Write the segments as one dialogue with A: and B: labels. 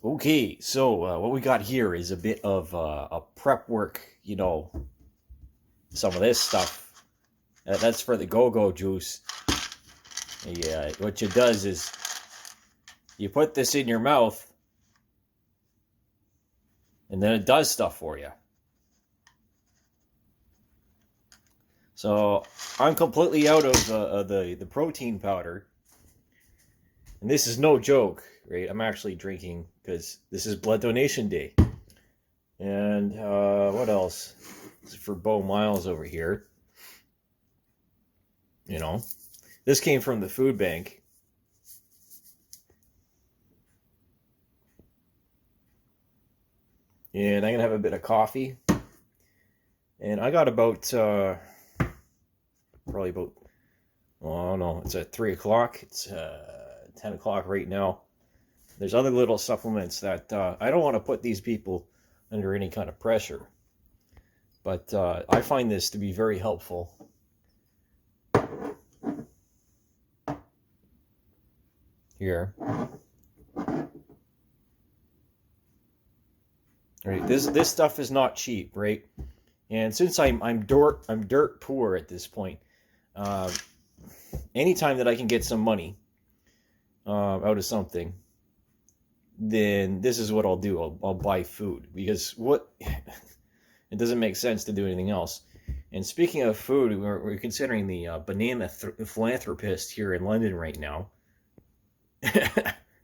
A: Okay, so what we got here is a bit of a prep work. Some of this stuff. That's for the go-go juice. Yeah, what it does is you put this in your mouth, and then it does stuff for you. So I'm completely out of the protein powder, and this is no joke, right? I'm actually drinking because this is Blood Donation Day. And what else? This is for Bo Miles over here. This came from the food bank. And I'm going to have a bit of coffee. And I got about, probably about, oh no, it's at 3 o'clock. It's 10 o'clock right now. There's other little supplements that I don't want to put these people under any kind of pressure. But I find this to be very helpful. Here. Right, this stuff is not cheap, right? And since I'm dirt poor at this point, anytime that I can get some money out of something, then this is what I'll do. I'll buy food because it doesn't make sense to do anything else. And speaking of food, we're considering the banana philanthropist here in London right now.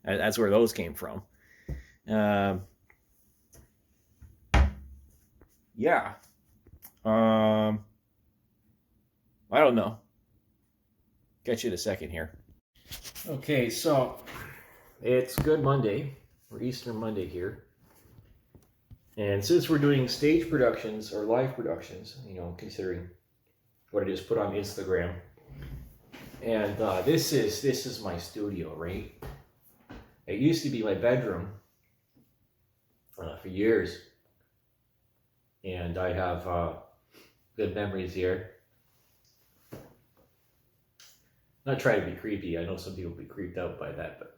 A: That's where those came from. Yeah. I don't know. Get you in a second here. Okay, so it's Good Monday, or Easter Monday here. And since we're doing stage productions or live productions, considering what I just put on Instagram, and this is my studio, right? It used to be my bedroom for years, and I have good memories here. Not trying to be creepy. I know some people be creeped out by that, but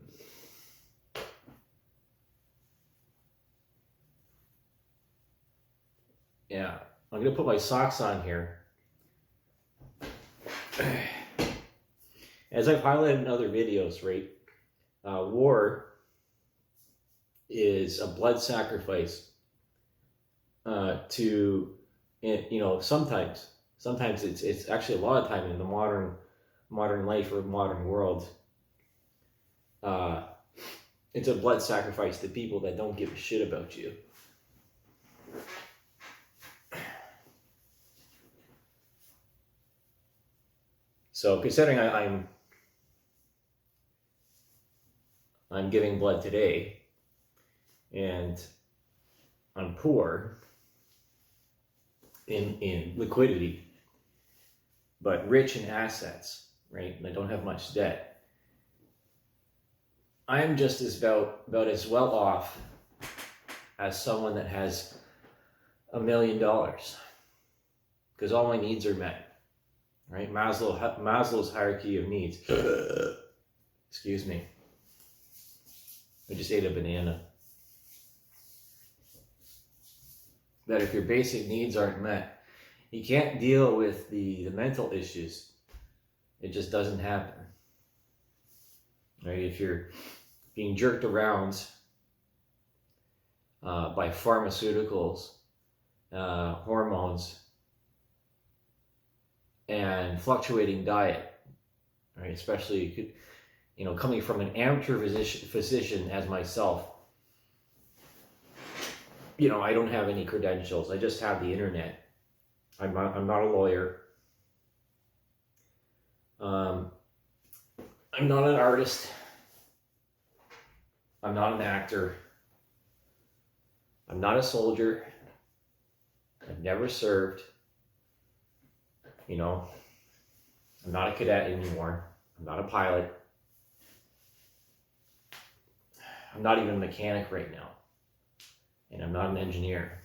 A: yeah, I'm gonna put my socks on here. As I've highlighted in other videos, right? War is a blood sacrifice to, sometimes it's actually a lot of time in the modern life or modern world. It's a blood sacrifice to people that don't give a shit about you. So considering I'm giving blood today, and I'm poor in liquidity, but rich in assets, right? And I don't have much debt. I'm just about as well off as someone that has $1 million, because all my needs are met, right? Maslow's hierarchy of needs. Excuse me. I just ate a banana. That if your basic needs aren't met, you can't deal with the mental issues. It just doesn't happen. Right? If you're being jerked around by pharmaceuticals, hormones, and fluctuating diet, right? Especially, coming from an amateur physician as myself, I don't have any credentials. I just have the internet. I'm not a lawyer. I'm not an artist. I'm not an actor. I'm not a soldier. I've never served. I'm not a cadet anymore. I'm not a pilot. I'm not even a mechanic right now. And I'm not an engineer.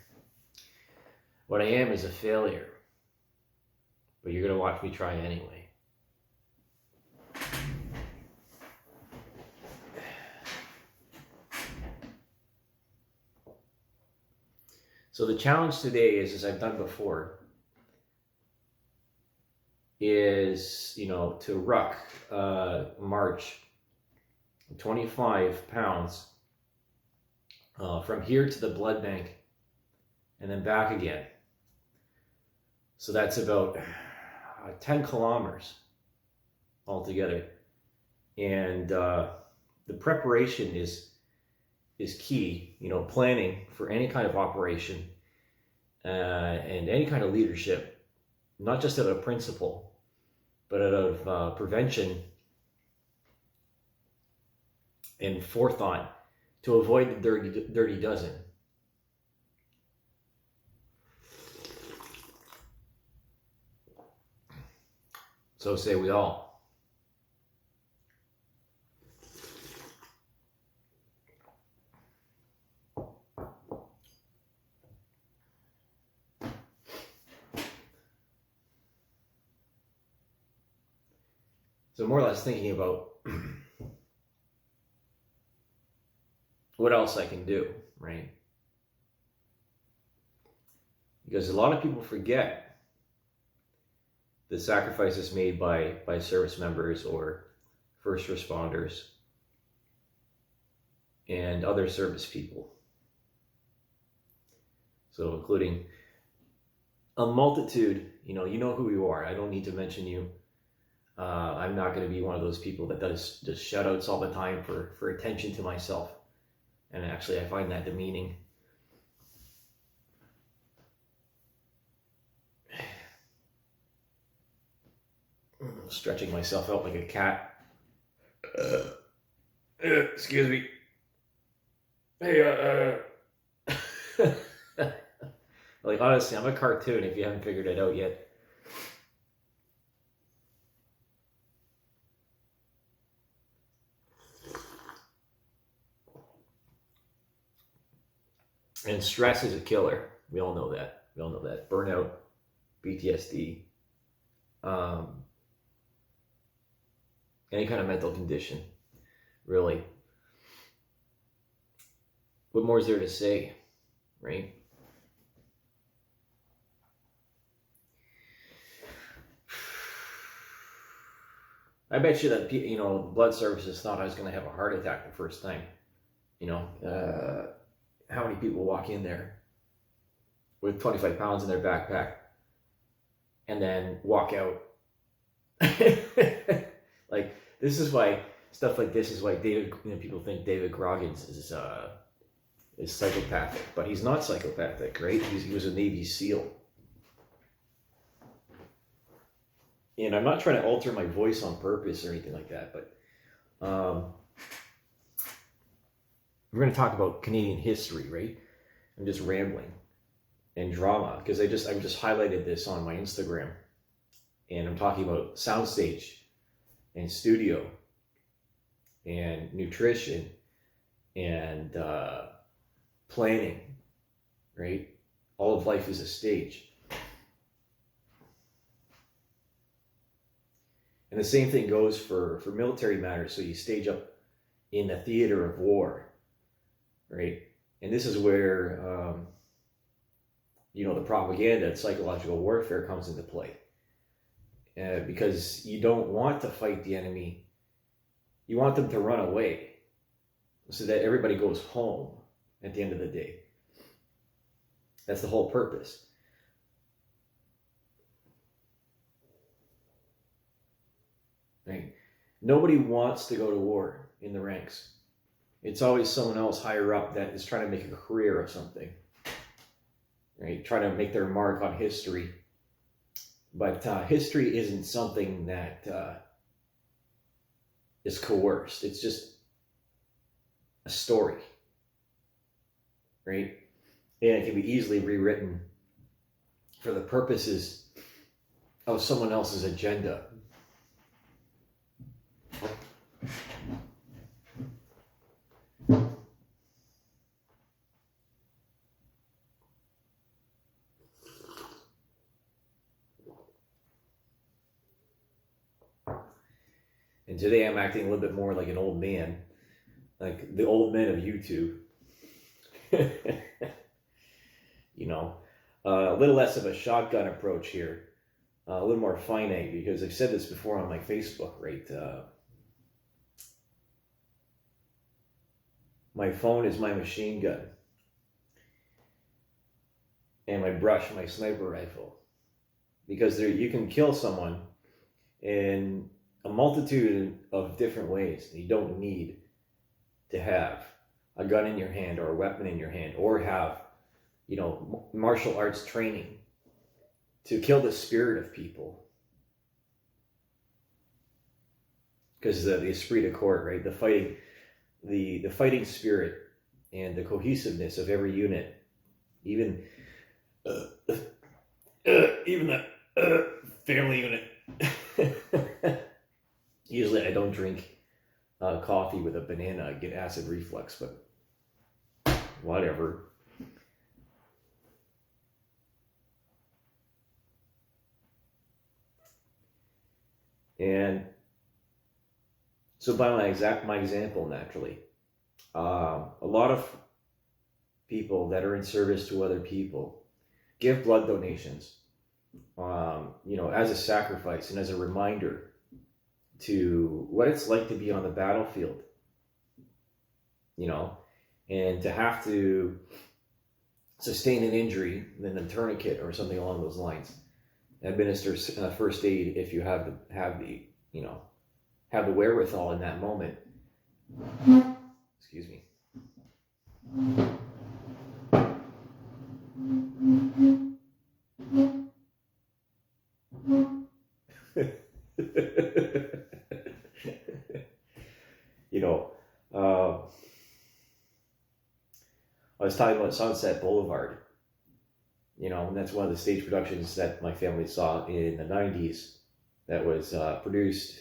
A: What I am is a failure. But you're going to watch me try anyway. So the challenge today is, as I've done before, is, to ruck, march 25 pounds from here to the blood bank and then back again. So that's about 10 kilometers altogether. And the preparation is key, planning for any kind of operation and any kind of leadership, not just out of principle, but out of prevention and forethought to avoid the dirty dozen. So say we all. So more or less thinking about what else I can do, right? Because a lot of people forget the sacrifices made by service members or first responders and other service people. So including a multitude, you know who you are. I don't need to mention you. I'm not going to be one of those people that does just shout outs all the time for attention to myself. And actually, I find that demeaning. Stretching myself out like a cat. Excuse me. Hey, like, honestly, I'm a cartoon if you haven't figured it out yet. And stress is a killer. We all know that. Burnout, PTSD, any kind of mental condition, really. What more is there to say, right? I bet you that, blood services thought I was going to have a heart attack the first time. How many people walk in there with 25 pounds in their backpack and then walk out? Like, this is why stuff like this is why people think David Goggins is psychopathic, but he's not psychopathic, right? He was a Navy SEAL. And I'm not trying to alter my voice on purpose or anything like that, but we're going to talk about Canadian history, right? I'm just rambling. And drama, because I just highlighted this on my Instagram. And I'm talking about soundstage and studio and nutrition and planning, right? All of life is a stage. And the same thing goes for military matters. So you stage up in the theater of war, right? And this is where, the propaganda and psychological warfare comes into play. Because you don't want to fight the enemy. You want them to run away so that everybody goes home at the end of the day. That's the whole purpose. Right? Nobody wants to go to war in the ranks. It's always someone else higher up that is trying to make a career of something. Right? Trying to make their mark on history. But history isn't something that is coerced. It's just a story. Right? And it can be easily rewritten for the purposes of someone else's agenda. And today I'm acting a little bit more like an old man, like the old men of YouTube. A little less of a shotgun approach here, a little more finite, because I've said this before on my Facebook, right? My phone is my machine gun, and my brush, my sniper rifle, because you can kill someone in a multitude of different ways. You don't need to have a gun in your hand or a weapon in your hand, or have, martial arts training to kill the spirit of people. Because the esprit de corps, right? The fighting spirit and the cohesiveness of every unit, even the family unit. Usually I don't drink coffee with a banana. I get acid reflux, but whatever. And so by my example, naturally, a lot of people that are in service to other people give blood donations, as a sacrifice and as a reminder to what it's like to be on the battlefield, and to have to sustain an injury, then a tourniquet or something along those lines. Administer first aid if you have the wherewithal in that moment. Excuse me. I was talking about Sunset Boulevard, and that's one of the stage productions that my family saw in the 90s that was produced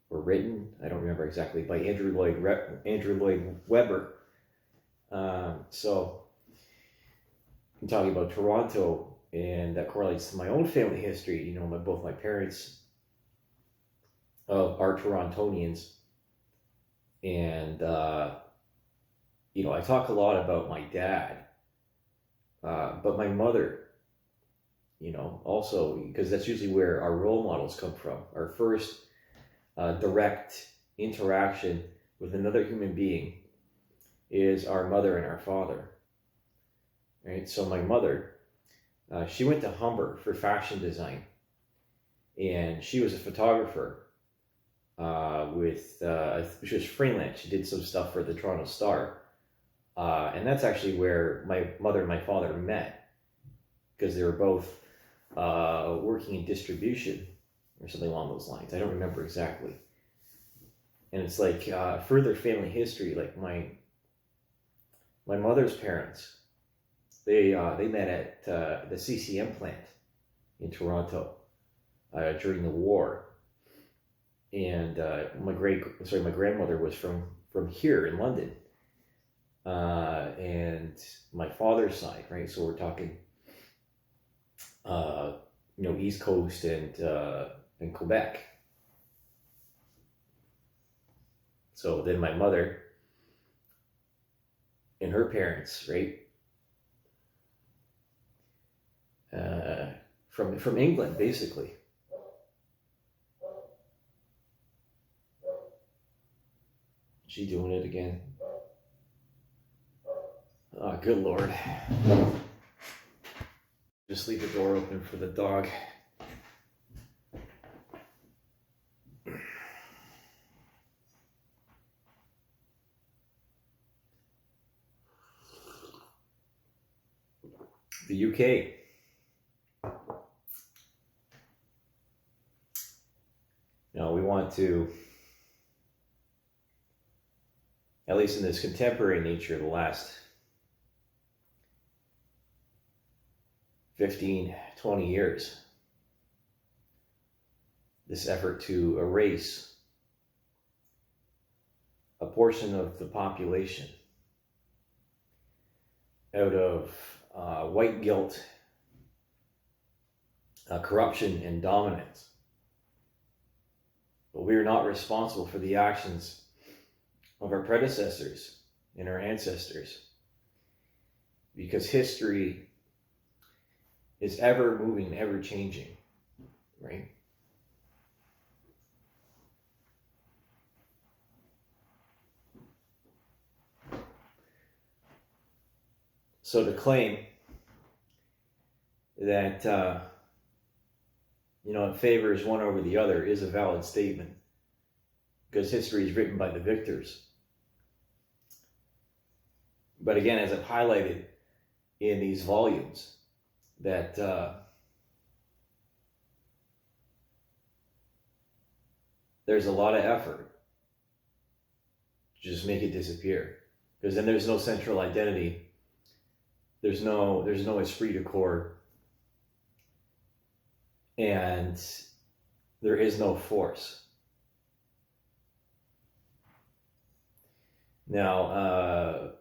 A: or written, I don't remember exactly, by Andrew Lloyd Webber. So I'm talking about Toronto, and that correlates to my own family history. Both my parents are Torontonians, and I talk a lot about my dad, but my mother, also, because that's usually where our role models come from. Our first direct interaction with another human being is our mother and our father, right? So my mother, she went to Humber for fashion design, and she was a photographer she was freelance. She did some stuff for the Toronto Star. And that's actually where my mother and my father met, because they were both working in distribution or something along those lines. I don't remember exactly. And it's like further family history. Like my mother's parents, they met at the CCM plant in Toronto during the war. And my grandmother was from here in London. And my father's side, right? So we're talking, East Coast and Quebec. So then my mother and her parents, right? From England, basically. She doing it again. Oh, good Lord. Just leave the door open for the dog. The UK. Now we want to, at least in this contemporary nature of the last 15, 20 years, this effort to erase a portion of the population out of white guilt, corruption, and dominance. But we are not responsible for the actions of our predecessors and our ancestors, because history is ever moving, ever changing, right? So to claim that it favors one over the other is a valid statement, because history is written by the victors. But again, as I've highlighted in these volumes, that there's a lot of effort to just make it disappear, because then there's no central identity. There's no esprit de corps, and there is no force. Now,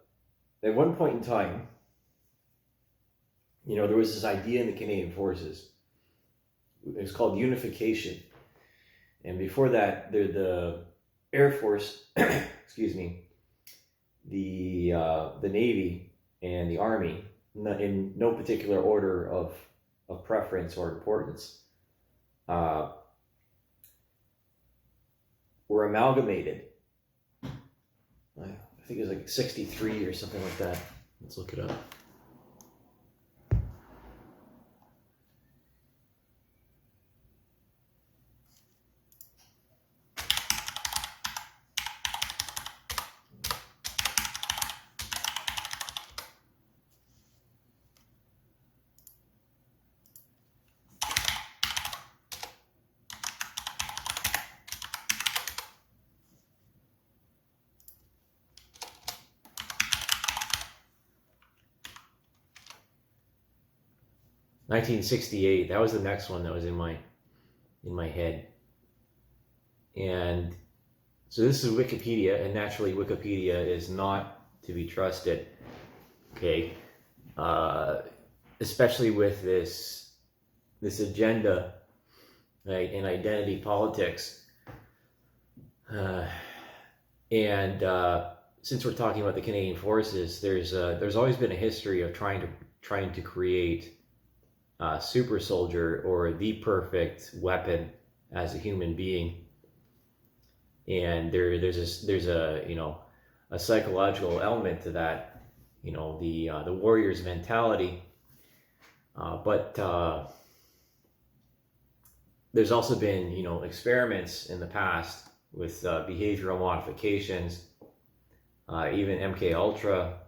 A: at one point in time, there was this idea in the Canadian Forces. It was called unification. And before that, the Air Force, excuse me, the Navy and the Army, in no particular order of preference or importance, were amalgamated. I think it was like 63 or something like that. Let's look it up. "1968, that was the next one that was in my head. And so this is Wikipedia, and naturally Wikipedia is not to be trusted, okay? Especially with this agenda, right, in identity politics. Since we're talking about the Canadian Forces, there's always been a history of trying to create super soldier, or the perfect weapon as a human being. And there's a psychological element to that, the warrior's mentality. But there's also been experiments in the past with behavioral modifications, even MK Ultra.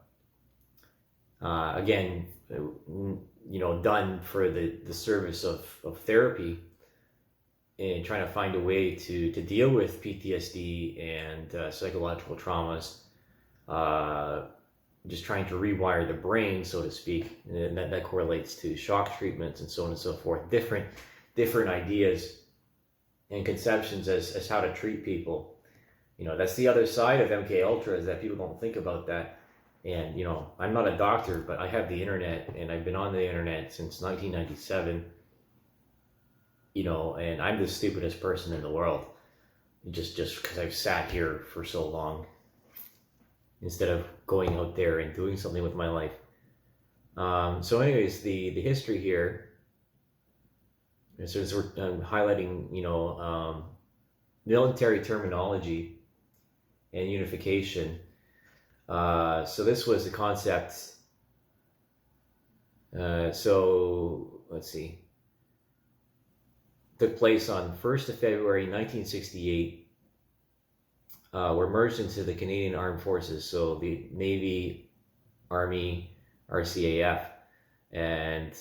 A: Again, done for the service of therapy, and trying to find a way to deal with PTSD and psychological traumas, just trying to rewire the brain, so to speak, and that correlates to shock treatments and so on and so forth. Different ideas and conceptions as how to treat people. That's the other side of MK Ultra, is that people don't think about that. And, I'm not a doctor, but I have the internet, and I've been on the internet since 1997, and I'm the stupidest person in the world, just because I've sat here for so long, instead of going out there and doing something with my life. So anyways, the history here, since we're highlighting, military terminology and unification. So this was the concept. So let's see. Took place on 1st of February 1968. Were merged into the Canadian Armed Forces. So the Navy, Army, RCAF, and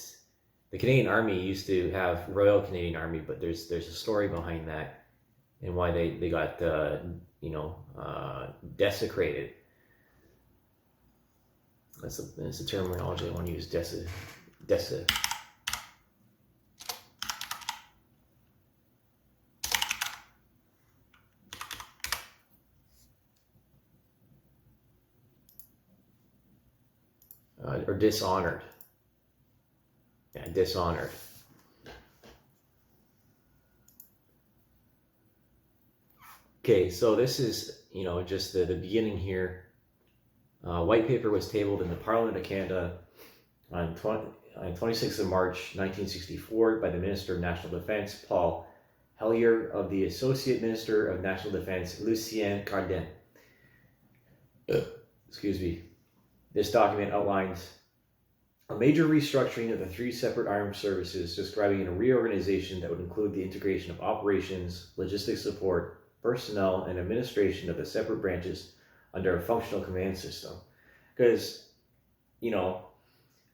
A: the Canadian Army used to have Royal Canadian Army, but there's a story behind that and why they got desecrated. That's the terminology I want to use. Or dishonored. Yeah, dishonored. Okay, so this is, just the beginning here. White paper was tabled in the Parliament of Canada on 26th of March 1964 by the Minister of National Defense, Paul Hellyer, of the Associate Minister of National Defense, Lucien Cardin. Excuse me. This document outlines a major restructuring of the three separate armed services, describing a reorganization that would include the integration of operations, logistics support, personnel, and administration of the separate branches under a functional command system. Because,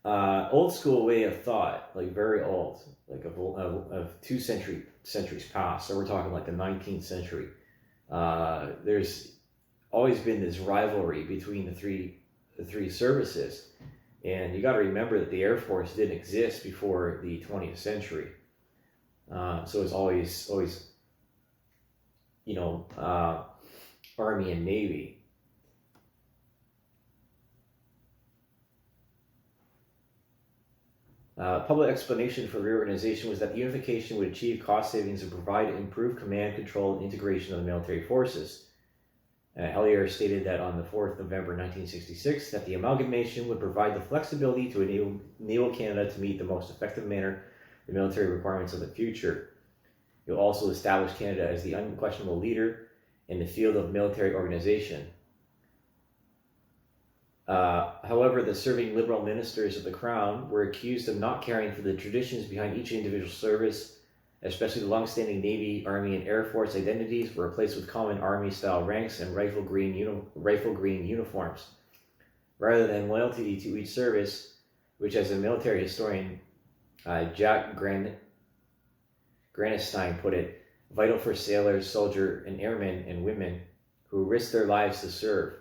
A: old school way of thought, like very old, like of 2 centuries past. So we're talking like the 19th century. There's always been this rivalry between the three services, and you got to remember that the Air Force didn't exist before the 20th century. So it's always Army and Navy. Public explanation for reorganization was that the unification would achieve cost savings and provide improved command, control, and integration of the military forces. Hellyer stated that on the 4th of November 1966 that the amalgamation would provide the flexibility to enable Canada to meet the most effective manner the military requirements of the future. It will also establish Canada as the unquestionable leader in the field of military organization. However, the serving Liberal ministers of the Crown were accused of not caring for the traditions behind each individual service, especially the long-standing Navy, Army, and Air Force identities were replaced with common Army-style ranks and rifle green uniforms. Rather than loyalty to each service, which, as a military historian Jack Granestein put it, vital for sailors, soldiers, and airmen and women who risked their lives to serve.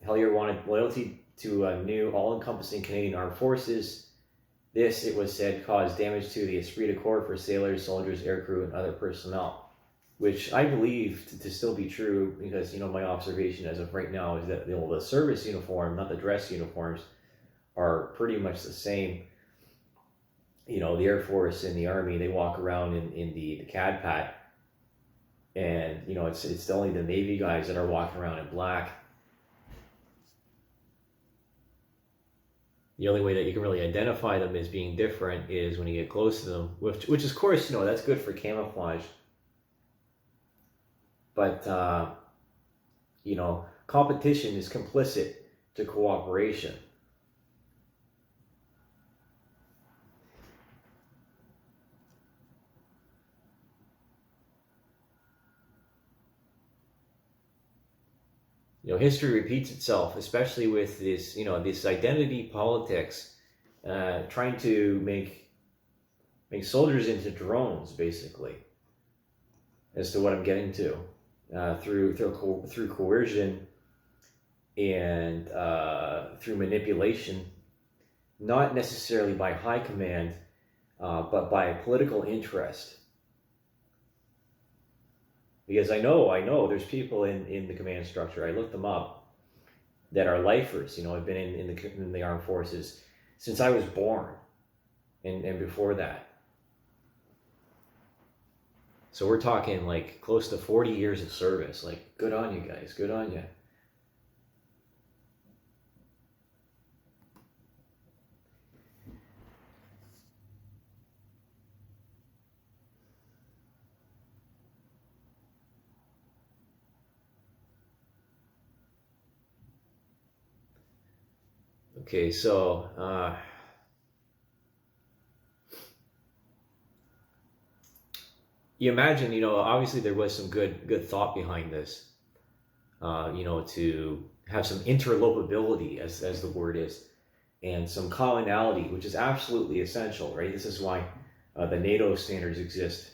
A: Hellyer wanted loyalty to a new, all-encompassing Canadian Armed Forces. This, it was said, caused damage to the esprit de corps for sailors, soldiers, aircrew, and other personnel, which I believe to still be true, because my observation as of right now is that the service uniform, not the dress uniforms, are pretty much the same. The Air Force and the Army, they walk around in the CAD-PAT, and it's only the Navy guys that are walking around in black. The only way that you can really identify them as being different is when you get close to them, which is, of course, that's good for camouflage. But, competition is complicit to cooperation. History repeats itself, especially with this, this identity politics, trying to make soldiers into drones, basically, as to what I'm getting to, through coercion and through manipulation, not necessarily by high command, but by political interest. Because I know there's people in the command structure, I looked them up, that are lifers. I've been in the armed forces since I was born, and before that. So we're talking like close to 40 years of service. Like, good on you guys, good on you. Okay, so you imagine, obviously there was some good thought behind this, to have some interlopability, as the word is, and some commonality, which is absolutely essential, right? This is why the NATO standards exist,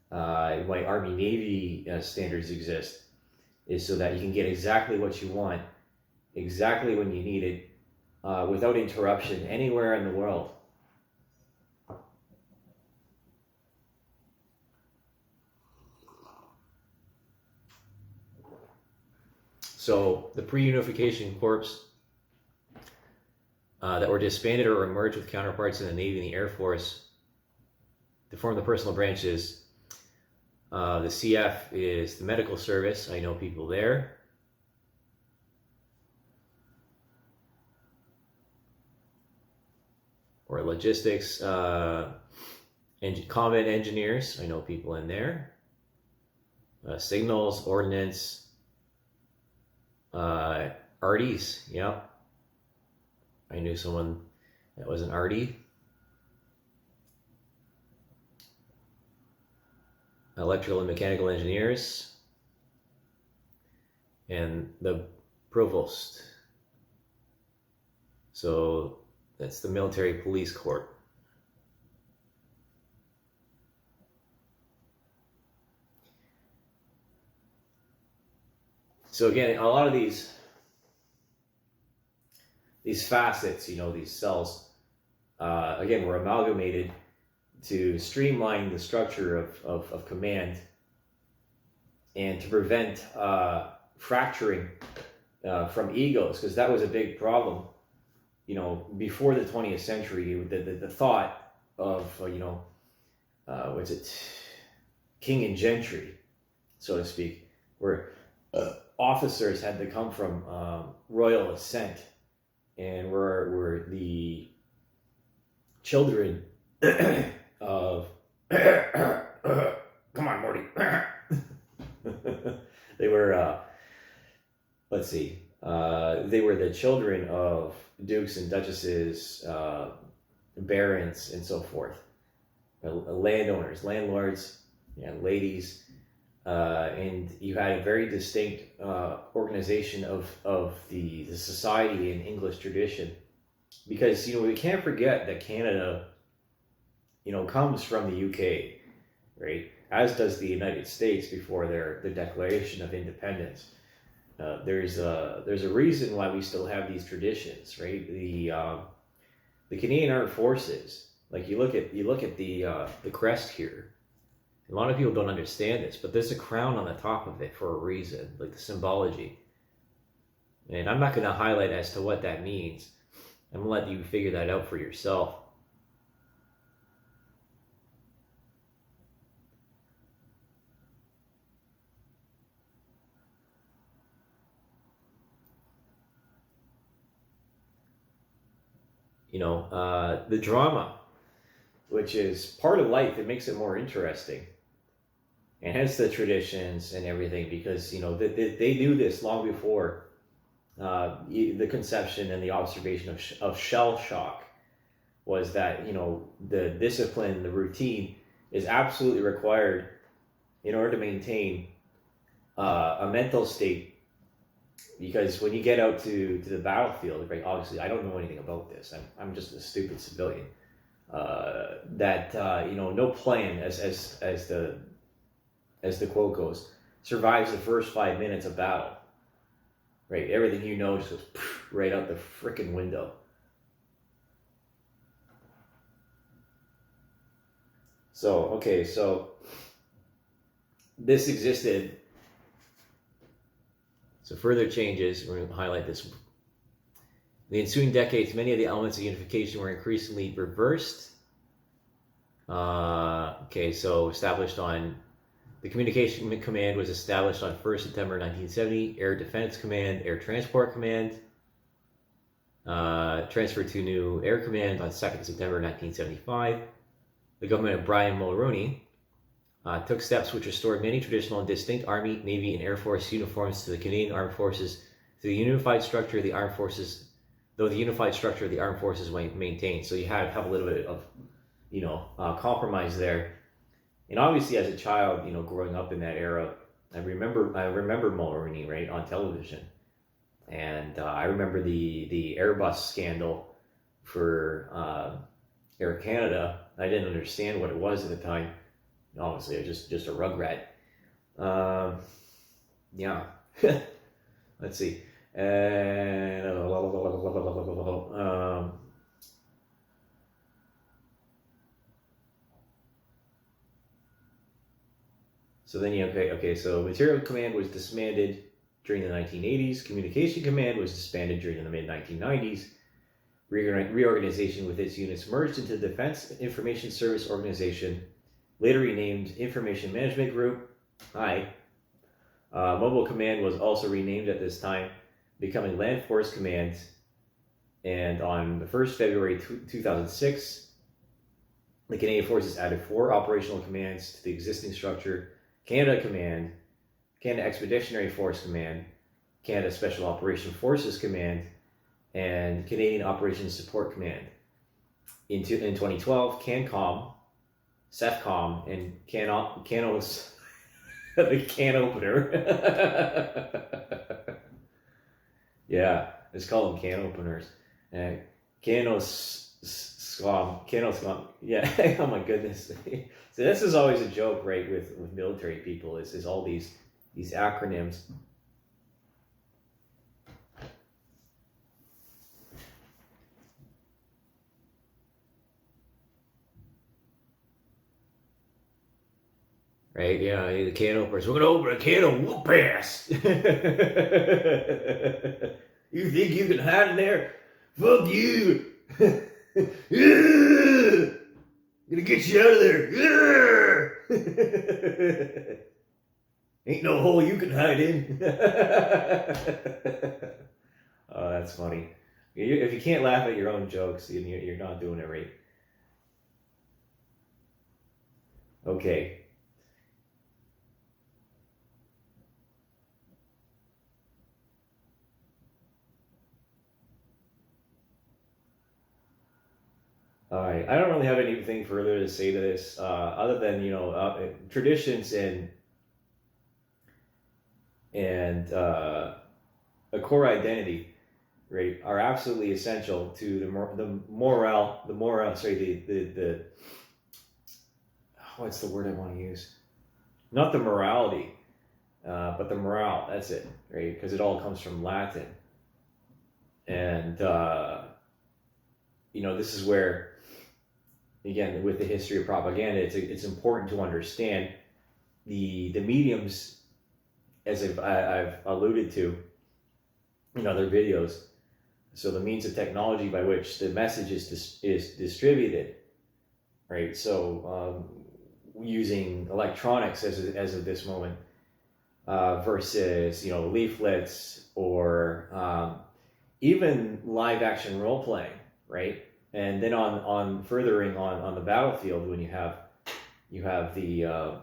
A: why Army Navy standards exist, is so that you can get exactly what you want, exactly when you need it, without interruption anywhere in the world. So the pre-unification corps that were disbanded or merged with counterparts in the Navy and the Air Force to form the personal branches. The CF is the medical service. I know people there. for? Logistics, combat engineers. I know people in there. Signals, ordnance, arties. Yep. I knew someone that was an arty. Electrical and mechanical engineers. And the provost. So that's the military police court. So again, a lot of these facets, these cells, again, were amalgamated to streamline the structure of command and to prevent fracturing from egos, because that was a big problem. Before the 20th century, the thought of, what's it, king and gentry, so to speak, where officers had to come from royal ascent and were the children of come on, Morty. They were they were the children of dukes and duchesses, barons, and so forth, landowners, landlords, ladies, and you had a very distinct organization of the society in English tradition, because we can't forget that Canada comes from the UK, right? As does the United States before their declaration of independence. There's a reason why we still have these traditions, right? The Canadian Armed Forces, like you look at the crest here. A lot of people don't understand this, but there's a crown on the top of it for a reason, like the symbology. And I'm not going to highlight as to what that means. I'm going to let you figure that out for yourself. The drama, which is part of life, it makes it more interesting. And hence the traditions and everything, because, they knew this long before the conception and the observation of shell shock, was that, the discipline, the routine is absolutely required in order to maintain a mental state. Because when you get out to the battlefield, right, obviously I don't know anything about this. I'm just a stupid civilian. No plan, as the quote goes, survives the first 5 minutes of battle. Right, everything just goes right out the frickin' window. So this existed. So further changes, we're going to highlight this. In the ensuing decades, many of the elements of unification were increasingly reversed. So established on, the Communication Command was established on 1st September 1970, Air Defense Command, Air Transport Command, transferred to new Air Command on 2nd September 1975. The government of Brian Mulroney took steps which restored many traditional and distinct Army, Navy, and Air Force uniforms to the Canadian Armed Forces through the unified structure of the Armed Forces, though the unified structure of the Armed Forces was maintained. So you have a little bit of, compromise there. And obviously as a child, growing up in that era, I remember Mulroney, right, on television. And I remember the Airbus scandal for Air Canada. I didn't understand what it was at the time. Obviously, I was just a rugrat. Let's see. So Material Command was disbanded during the 1980s. Communication Command was disbanded during the mid-1990s. Reorganization with its units merged into the Defense Information Service Organization, later renamed Information Management Group. Mobile Command was also renamed at this time, becoming Land Force Command, And on the 1st February 2006, the Canadian Forces added 4 operational commands to the existing structure: Canada Command, Canada Expeditionary Force Command, Canada Special Operations Forces Command, and Canadian Operations Support Command. In 2012, CANCOM, CEFCOM, and CANOS, the can opener. Yeah, let's call them can openers. CANOSCOM, yeah. Oh my goodness. So this is always a joke, right, with military people, is all these acronyms. Right, yeah, the can openers. We're gonna open a can of whoop ass. You think you can hide in there? Fuck you. Gonna get you out of there. Ain't no hole you can hide in. Oh, that's funny. If you can't laugh at your own jokes, you're not doing it right. Okay. All right. I don't really have anything further to say to this, other than traditions and a core identity, right, are absolutely essential to the what's the word I want to use? Not the morality, but the morale. That's it, right? Because it all comes from Latin, and this is where, again, with the history of propaganda, it's important to understand the mediums, as I've alluded to in other videos. So the means of technology by which the message is distributed, right? So using electronics as of this moment, versus leaflets or even live action role playing, right? And then on furthering on the battlefield, when you have the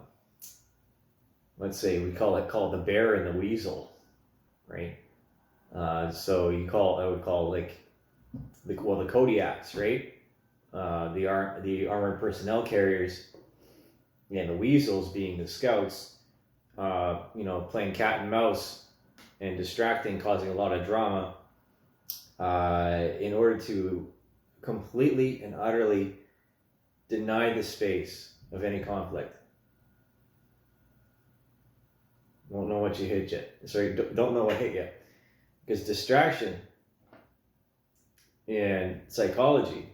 A: let's say we call it the bear and the weasel, right? So I would call like the Kodiaks, right? The armored personnel carriers, and the weasels being the scouts, playing cat and mouse and distracting, causing a lot of drama, in order to completely and utterly deny the space of any conflict. Won't know what you hit yet. Sorry, don't know what hit yet. Because distraction and psychology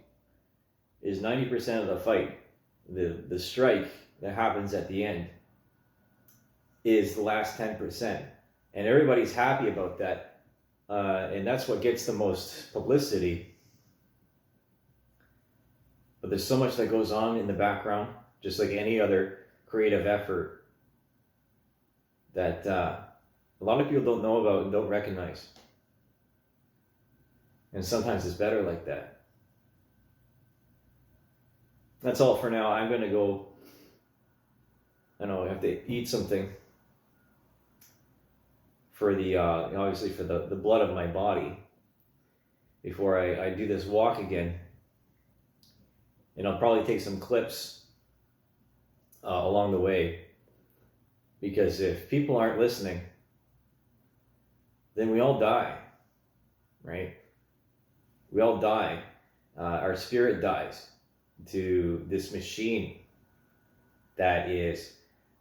A: is 90% of the fight. The strike that happens at the end is the last 10%. And everybody's happy about that. And that's what gets the most publicity. But there's so much that goes on in the background, just like any other creative effort, that a lot of people don't know about and don't recognize. And sometimes it's better like that. That's all for now. I'm going to go, I have to eat something for the, obviously for the blood of my body before I do this walk again. And I'll probably take some clips along the way, because if people aren't listening, then we all die, right? We all die. Our spirit dies to this machine that is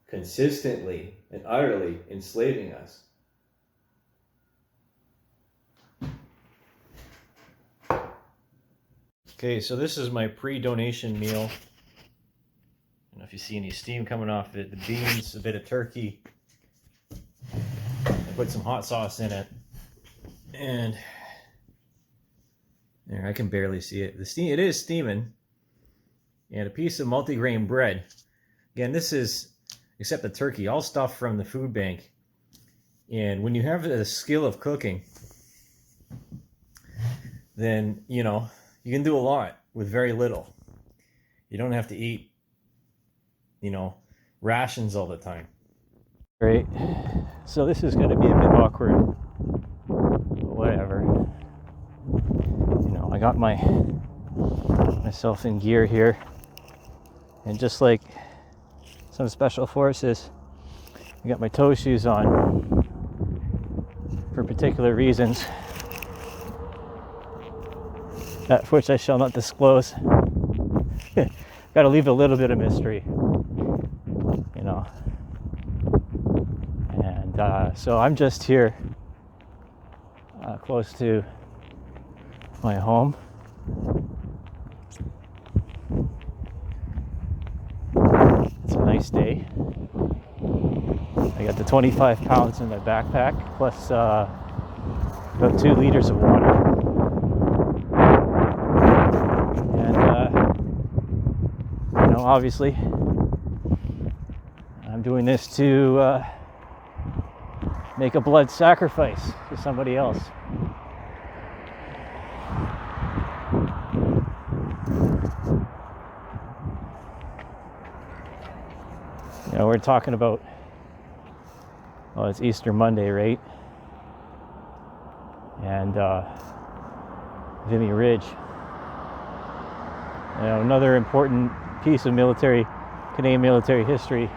A: consistently and utterly enslaving us. Okay, so this is my pre-donation meal. I don't know if you see any steam coming off it. The beans, a bit of turkey. I put some hot sauce in it. And there, I can barely see it. It is steaming. And a piece of multigrain bread. Again, this is, except the turkey, all stuff from the food bank. And when you have the skill of cooking, then, you know, you can do a lot with very little. You don't have to eat, you know, rations all the time. Right. So this is going to be a bit awkward. But whatever. You know, I got myself in gear here. And just like some special forces, I got my toe shoes on for particular reasons, which I shall not disclose. Got to leave a little bit of mystery, you know. And so I'm just here close to my home. It's a nice day. I got the 25 pounds in my backpack, plus about 2 liters of water. And, you know, obviously, I'm doing this to make a blood sacrifice to somebody else. You know, we're talking about, well, it's Easter Monday, right? And Vimy Ridge. You know, another important piece of Canadian military history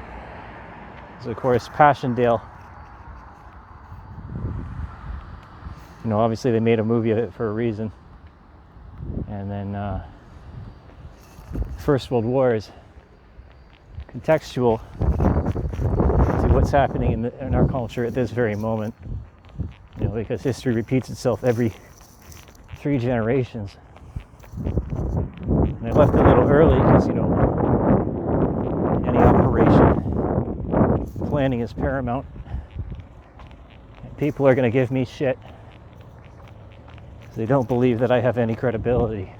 A: is, of course, Passchendaele. You know, obviously they made a movie of it for a reason. And then First World War is contextual to what's happening in our culture at this very moment. You know, because history repeats itself every 3 generations. And I left a little early because, you know, any operation, planning is paramount. And people are going to give me shit because they don't believe that I have any credibility.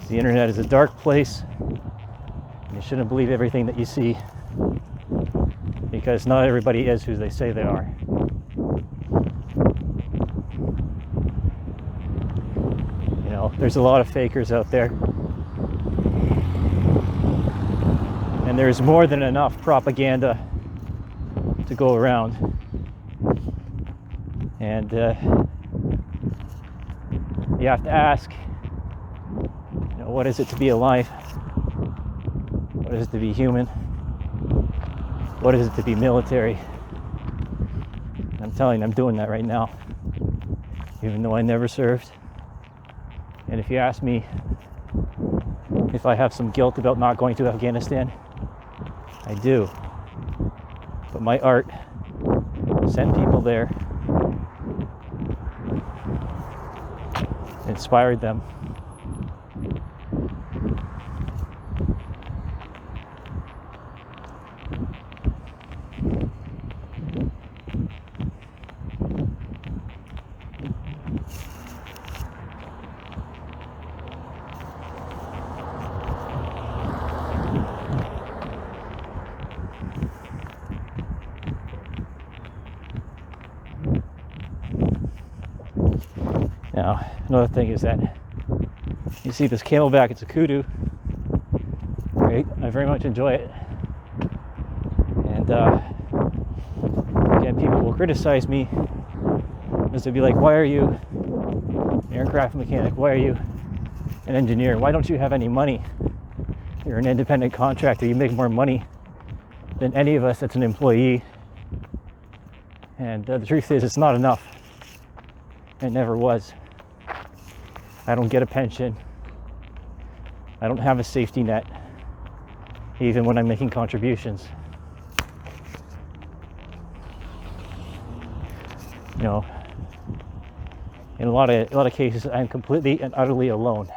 A: The internet is a dark place. You shouldn't believe everything that you see, because not everybody is who they say they are. You know, there's a lot of fakers out there. And there's more than enough propaganda to go around. And you have to ask, you know, what is it to be alive? What is it to be human? What is it to be military? I'm telling you, I'm doing that right now, even though I never served. And if you ask me if I have some guilt about not going to Afghanistan, I do. But my art sent people there, inspired them. Now, another thing is that you see this Camelback, it's a kudu, right? I very much enjoy it. And again, people will criticize me as they'll be like, why are you an aircraft mechanic? Why are you an engineer? Why don't you have any money? You're an independent contractor. You make more money than any of us that's an employee. And the truth is, it's not enough. It never was. I don't get a pension. I don't have a safety net, even when I'm making contributions. You know, in a lot of cases, I'm completely and utterly alone.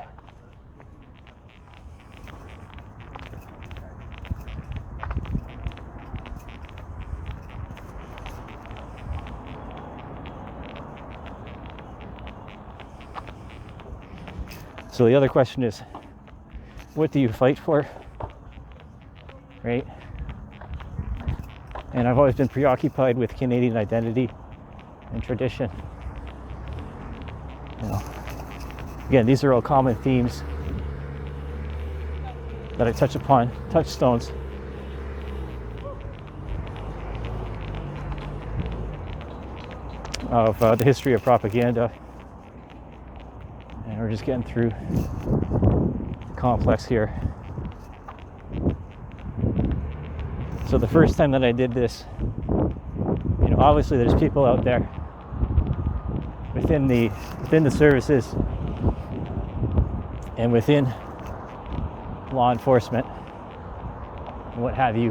A: So the other question is, what do you fight for? Right? And I've always been preoccupied with Canadian identity and tradition. You know,
B: Again, these are all common themes that I touch upon, touchstones. Of the history of propaganda. And we're just getting through the complex here. So the first time that I did this, you know, obviously there's people out there within the services and within law enforcement and what have you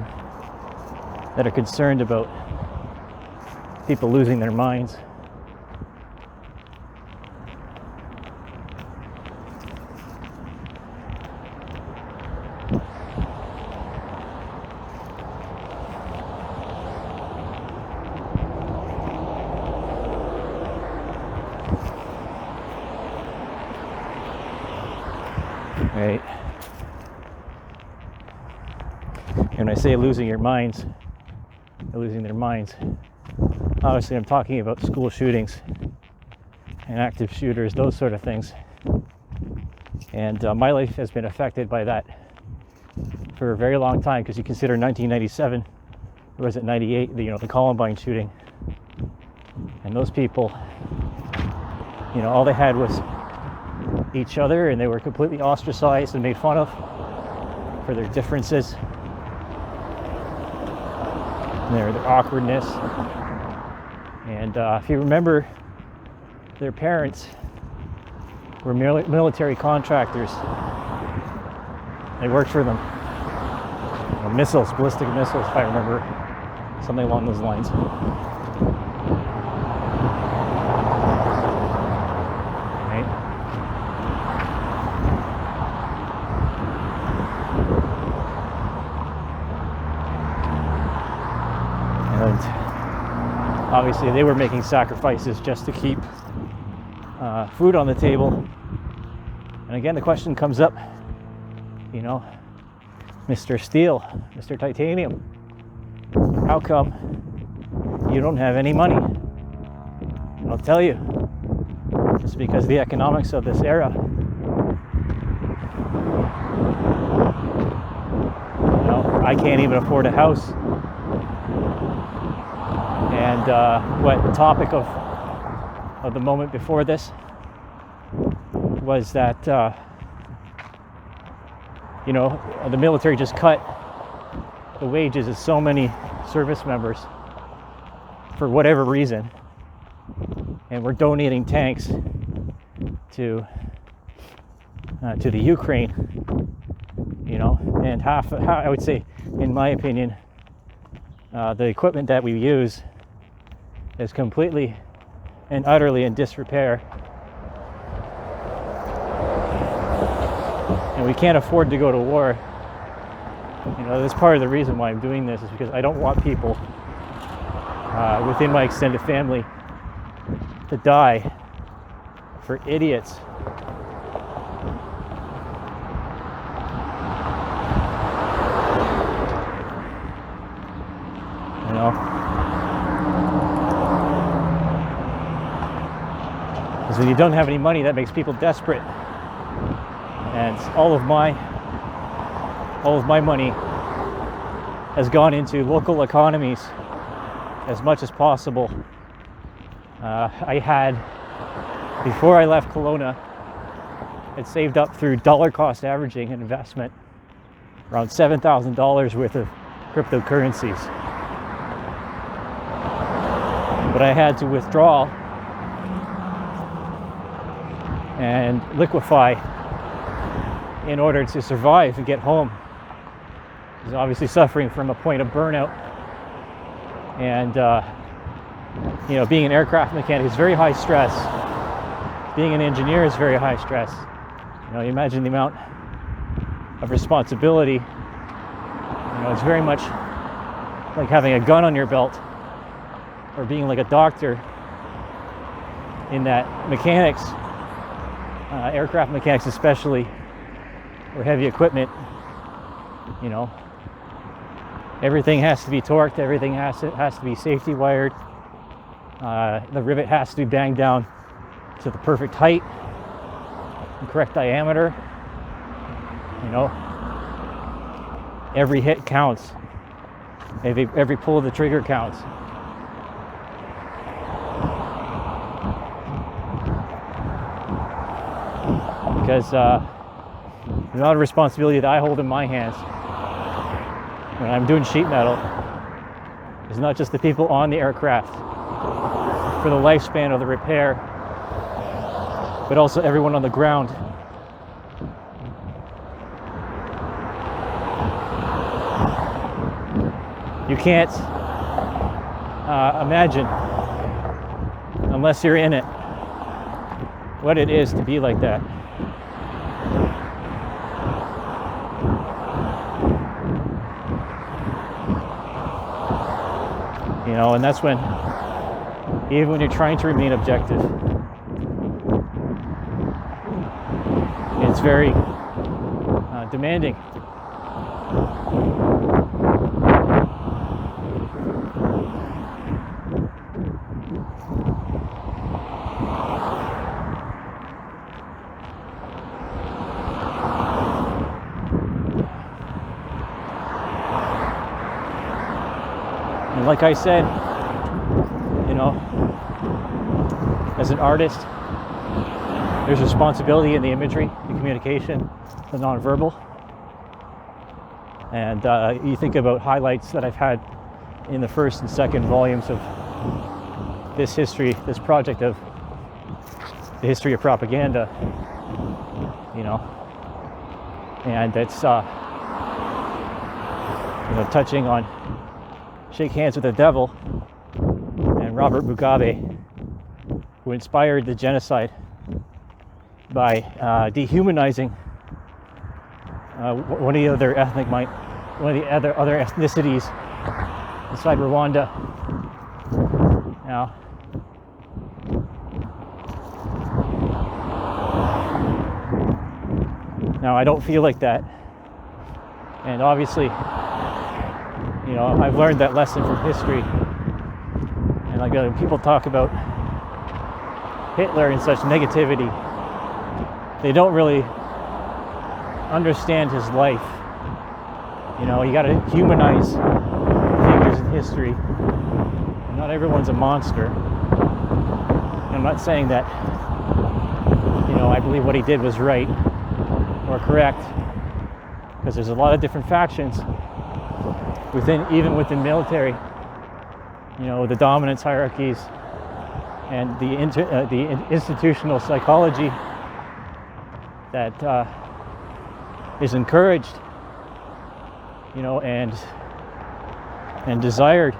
B: that are concerned about people losing their minds. Right. And when I say losing your minds, losing their minds, obviously I'm talking about school shootings and active shooters, those sort of things. And my life has been affected by that for a very long time, because you consider 1997, or was it 98, the Columbine shooting. And those people, you know, all they had was each other, and they were completely ostracized and made fun of for their differences and their awkwardness. And if you remember, their parents were military contractors. They worked for them. You know, missiles, ballistic missiles, if I remember, something along those lines. Obviously, they were making sacrifices just to keep food on the table. And again, the question comes up, you know, Mr. Steel, Mr. Titanium, how come you don't have any money? And I'll tell you, it's because of the economics of this era. You know, I can't even afford a house. And what the topic of the moment before this was that, you know, the military just cut the wages of so many service members for whatever reason, and we're donating tanks to the Ukraine, you know, and half, I would say, in my opinion, the equipment that we use is completely and utterly in disrepair, and we can't afford to go to war. You know, that's part of the reason why I'm doing this, is because I don't want people within my extended family to die for idiots. You know? Because when you don't have any money, that makes people desperate. And all of my money has gone into local economies as much as possible. I had, before I left Kelowna, had saved up through dollar cost averaging and investment around $7,000 worth of cryptocurrencies. But I had to withdraw and liquefy in order to survive and get home. I was obviously suffering from a point of burnout, and you know, being an aircraft mechanic is very high stress. Being an engineer is very high stress. You know, you imagine the amount of responsibility. You know, it's very much like having a gun on your belt, or being like a doctor, in that mechanics, aircraft mechanics especially, or heavy equipment, you know, everything has to be torqued, everything has to be safety wired, the rivet has to be banged down to the perfect height, the correct diameter. You know, every hit counts. Every pull of the trigger counts. Because the amount of responsibility that I hold in my hands when I'm doing sheet metal is not just the people on the aircraft for the lifespan of the repair, but also everyone on the ground. You can't imagine, unless you're in it, what it is to be like that. You know, and that's when, even when you're trying to remain objective, it's very demanding. And like I said, you know, as an artist, there's responsibility in the imagery, the communication, the nonverbal. And you think about highlights that I've had in the first and second volumes of this history, this project of the history of propaganda, you know, and it's, you know, touching on Shake Hands with the Devil and Robert Mugabe, who inspired the genocide by dehumanizing one of the other other ethnicities inside Rwanda. Now I don't feel like that, and obviously, you know, I've learned that lesson from history. And like people talk about Hitler and such negativity, they don't really understand his life. You know, you got to humanize figures in history. Not everyone's a monster. I'm not saying that, you know, I believe what he did was right or correct, because there's a lot of different factions even within military, you know, the dominance hierarchies and the institutional psychology that is encouraged, you know, and desired.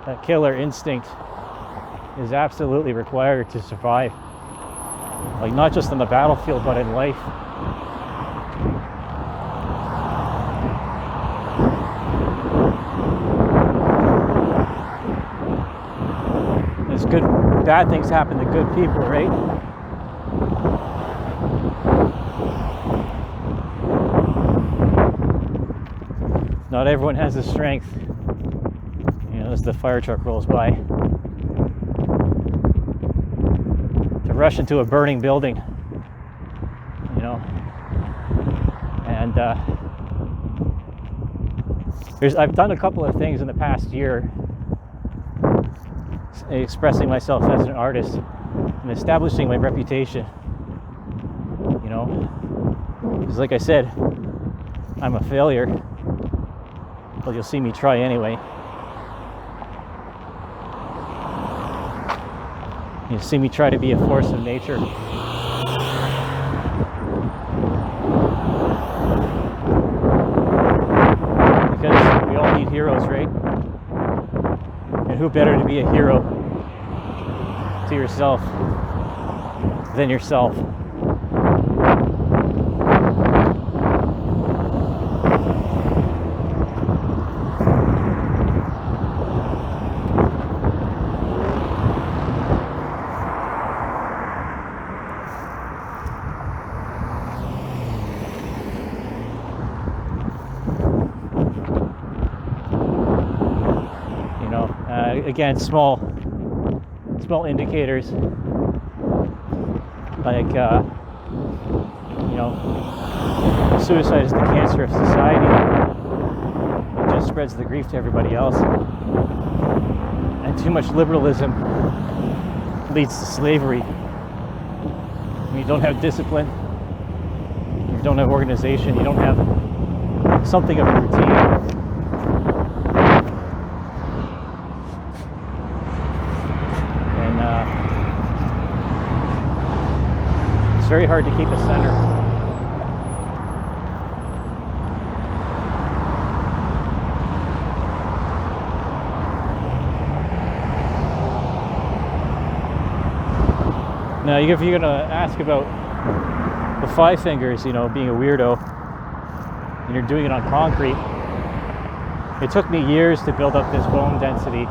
B: That killer instinct is absolutely required to survive, like not just on the battlefield but in life. Bad things happen to good people, right? Not everyone has the strength, you know, as the fire truck rolls by, to rush into a burning building, you know. And I've done a couple of things in the past year, expressing myself as an artist and establishing my reputation, you know, because like I said, I'm a failure, but you'll see me try anyway. You'll see me try to be a force of nature. Because we all need heroes, right? And who better to be a hero to yourself than yourself? You know, again, small indicators, like suicide is the cancer of society. It just spreads the grief to everybody else. And too much liberalism leads to slavery. When you don't have discipline, you don't have organization, you don't have something of a routine. And it's very hard to keep a center. Now, if you're going to ask about the five fingers, being a weirdo, and you're doing it on concrete, it took me years to build up this bone density.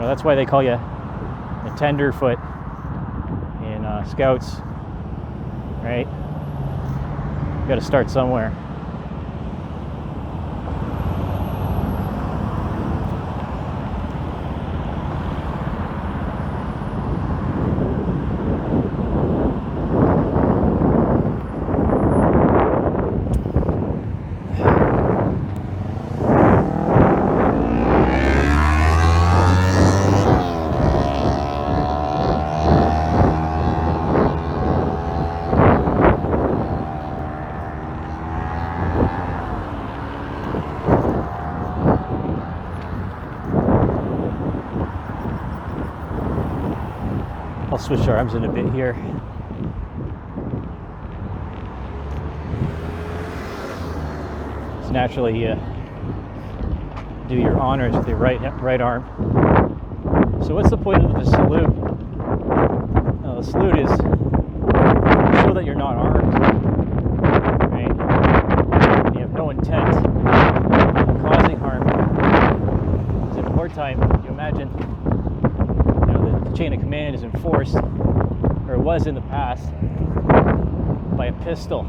B: That's why they call you a tenderfoot in Scouts, right? You got to start somewhere. I'll switch arms in a bit here. So naturally, you do your honors with your right arm. So what's the point of the salute? The salute is to show that you're not armed, right? You have no intent of causing harm. So in wartime, you imagine the chain of command is enforced, or it was in the past, by a pistol.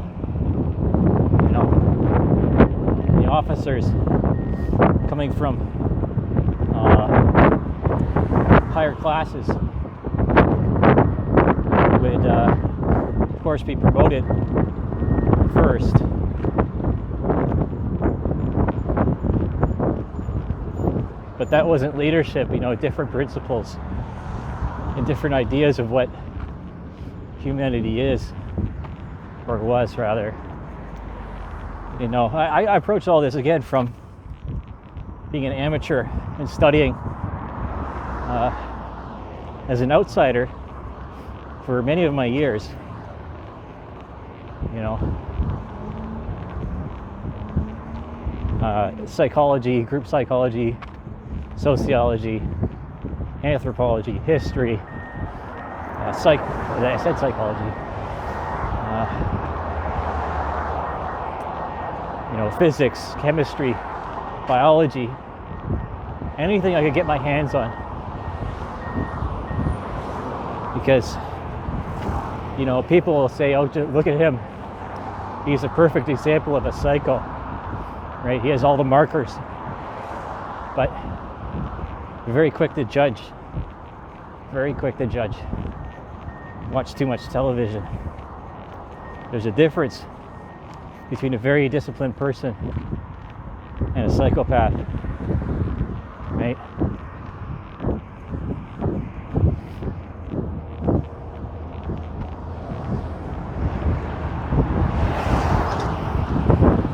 B: The officers coming from higher classes would, of course, be promoted first. But that wasn't leadership, different principles and different ideas of what humanity is, or was rather. I approach all this again from being an amateur and studying as an outsider for many of my years. Psychology, group psychology, sociology, anthropology, history, I said psychology, physics, chemistry, biology, anything I could get my hands on. Because, people will say, oh, look at him. He's a perfect example of a psycho, right? He has all the markers. But very quick to judge. Very quick to judge. Watch too much television. There's a difference between a very disciplined person and a psychopath, right?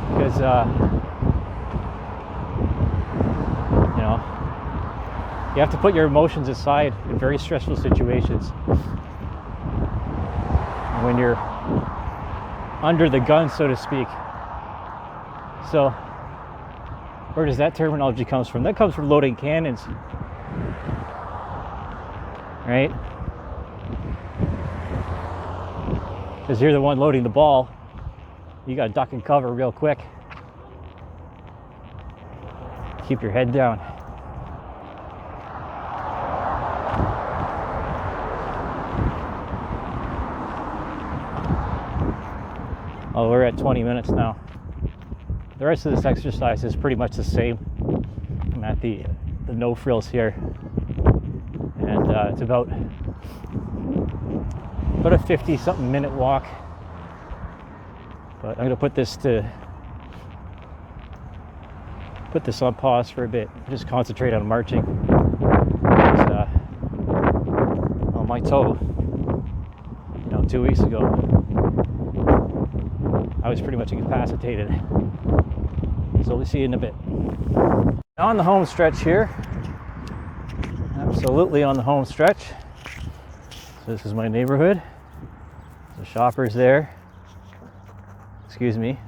B: Because you have to put your emotions aside in very stressful situations. When you're under the gun, so to speak. So, where does that terminology comes from? That comes from loading cannons, right? Because you're the one loading the ball. You got to duck and cover real quick. Keep your head down. Oh, we're at 20 minutes now. The rest of this exercise is pretty much the same. I'm at the no frills here, and it's about a 50-something minute walk But I'm going to put this on pause for a bit. Just concentrate on marching. On my toe, 2 weeks ago, I was pretty much incapacitated. So we'll see you in a bit. On the home stretch here. Absolutely on the home stretch. So this is my neighborhood. The shoppers there. Excuse me.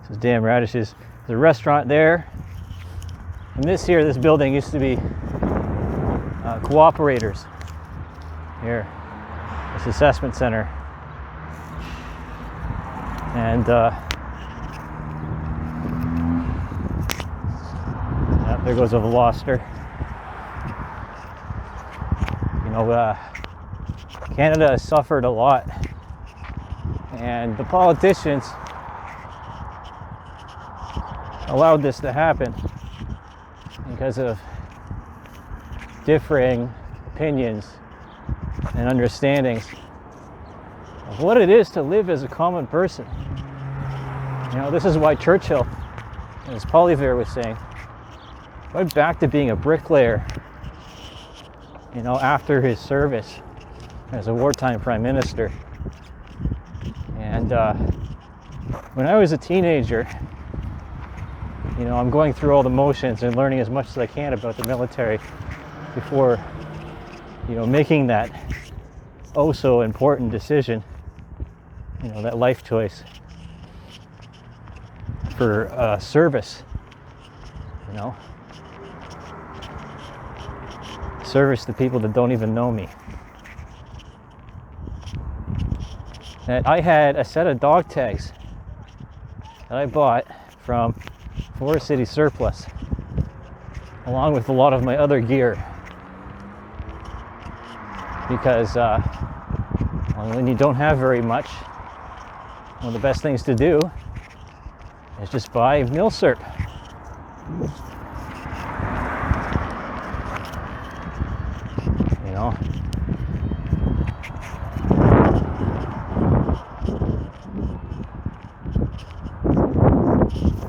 B: This is Damn Radishes. There's a restaurant there. And this building used to be Cooperators. Here, this assessment center. And there goes a Veloster. Canada has suffered a lot, and the politicians allowed this to happen because of differing opinions and understandings of what it is to live as a common person. This is why Churchill, as Poilievre was saying, went back to being a bricklayer, after his service as a wartime prime minister. And when I was a teenager, I'm going through all the motions and learning as much as I can about the military before, making that oh so important decision, that life choice for service, service to people that don't even know me. That I had a set of dog tags that I bought from Forest City Surplus, along with a lot of my other gear, because when you don't have very much, one of the best things to do is just buy milsurp.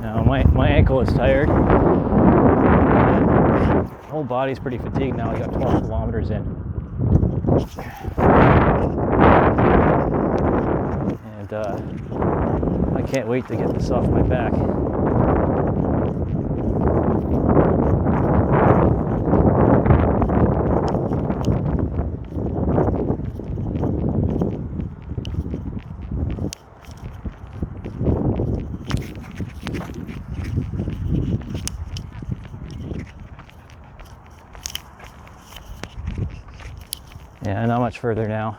B: Now my ankle is tired. Whole body's pretty fatigued now. I got 12 kilometers in. And I can't wait to get this off my back. Yeah, not much further now.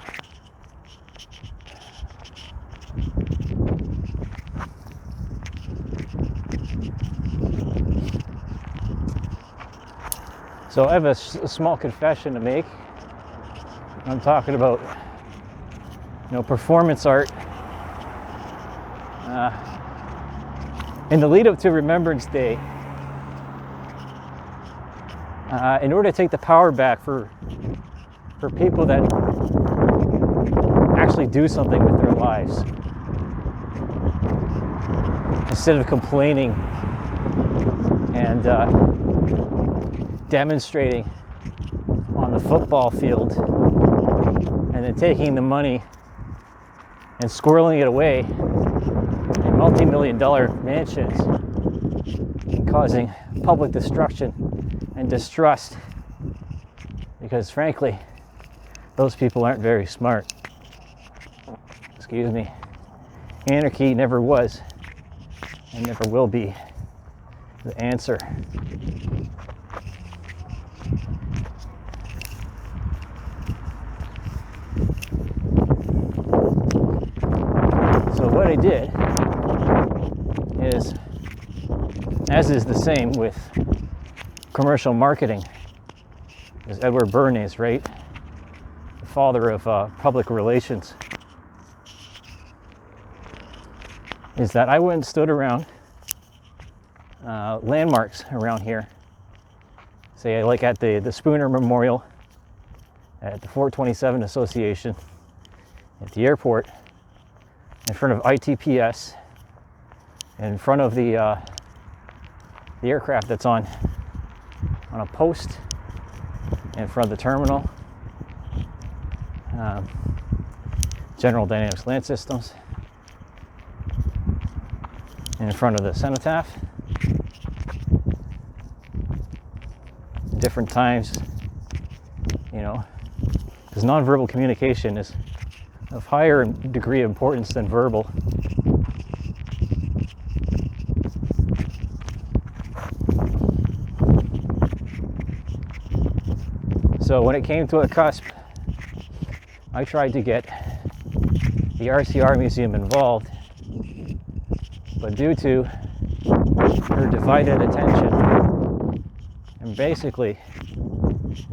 B: So I have a small confession to make. I'm talking about, performance art. In the lead up to Remembrance Day, in order to take the power back for people that actually do something with their lives, instead of complaining and demonstrating on the football field and then taking the money and squirreling it away in multi-million-dollar mansions and causing public destruction and distrust, because frankly those people aren't very smart. Excuse me. Anarchy never was and never will be the answer. So what I did is, as is the same with commercial marketing, is Edward Bernays, right? The father of public relations. Is that I went and stood around landmarks around here. Say, like at the Spooner Memorial, at the 427 Association, at the airport, in front of ITPS, in front of the aircraft that's on a post in front of the terminal. General Dynamics Land Systems. In front of the cenotaph. Different times, you know, because nonverbal communication is of higher degree of importance than verbal. So when it came to a cusp, I tried to get the RCR Museum involved, but due to her divided attention, and basically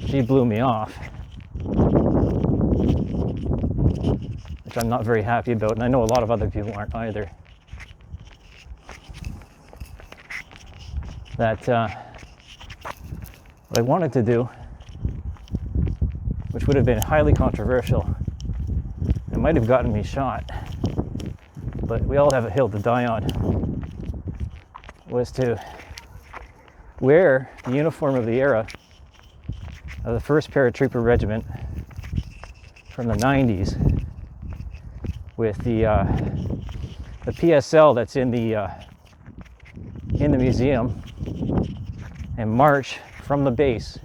B: she blew me off, which I'm not very happy about, and I know a lot of other people aren't either. That what I wanted to do, which would have been highly controversial, it might have gotten me shot, but we all have a hill to die on, was to wear the uniform of the era of the 1st Paratrooper Regiment from the 90s with the PSL that's in the museum, and march from the base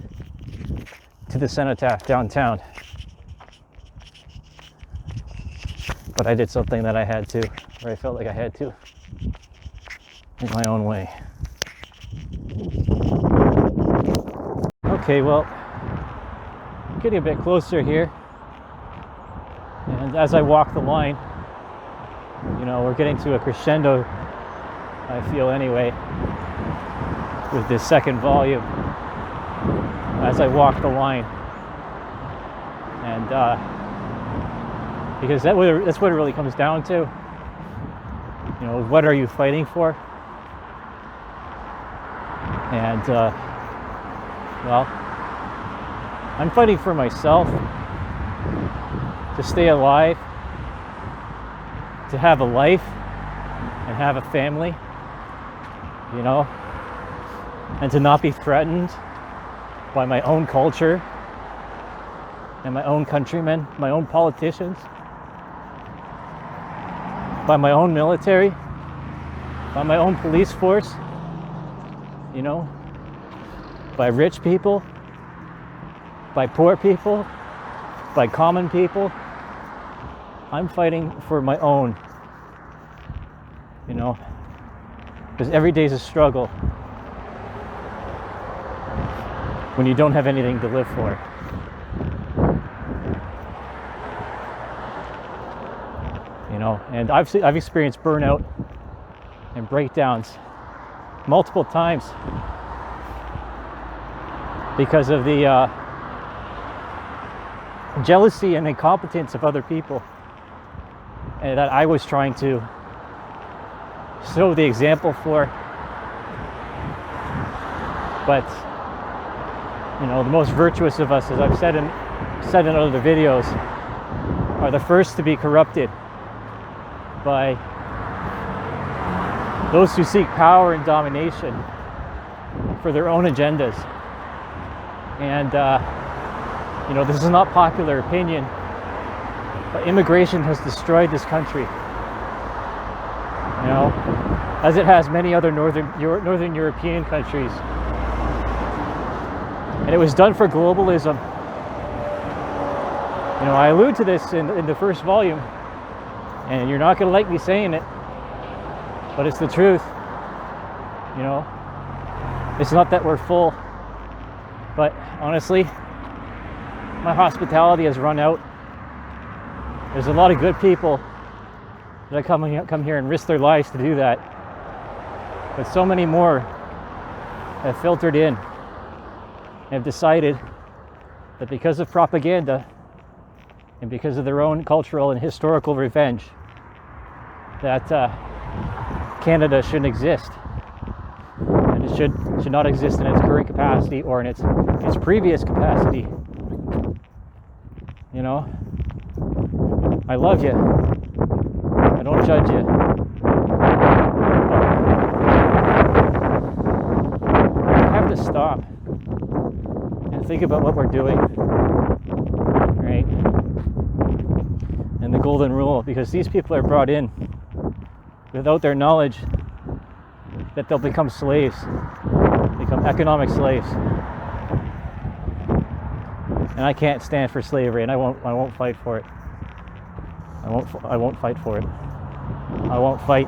B: to the cenotaph downtown. But I did something that I had to, or I felt like I had to, in my own way. Okay, well, getting a bit closer here, and as I walk the line, you know, we're getting to a crescendo, I feel anyway, with this second volume as I walk the line. And because that's what it really comes down to. You know, what are you fighting for? And well, I'm fighting for myself, to stay alive, to have a life and have a family, you know, and to not be threatened by my own culture and my own countrymen, my own politicians, by my own military, by my own police force, you know, by rich people, by poor people, by common people. I'm fighting for my own, you know, because every day is a struggle when you don't have anything to live for. You know, and I've experienced burnout and breakdowns multiple times because of the jealousy and incompetence of other people, and that I was trying to show the example for. But you know, the most virtuous of us, as I've said in other videos, are the first to be corrupted by those who seek power and domination for their own agendas. And you know, this is not popular opinion, but immigration has destroyed this country, you know, as it has many other Northern European countries. And it was done for globalism. You know, I allude to this in the first volume, and you're not going to like me saying it, but it's the truth. You know, it's not that we're full, but honestly, my hospitality has run out. There's a lot of good people that come here and risk their lives to do that, but so many more have filtered in and have decided that because of propaganda and because of their own cultural and historical revenge, that Canada shouldn't exist, and it should not exist in its current capacity or in its previous capacity. You know, I love you. I don't judge you. think about what we're doing, right? And the golden rule, because these people are brought in without their knowledge that they'll become slaves, become economic slaves. And I can't stand for slavery, and I won't fight for it. I won't fight for it. I won't fight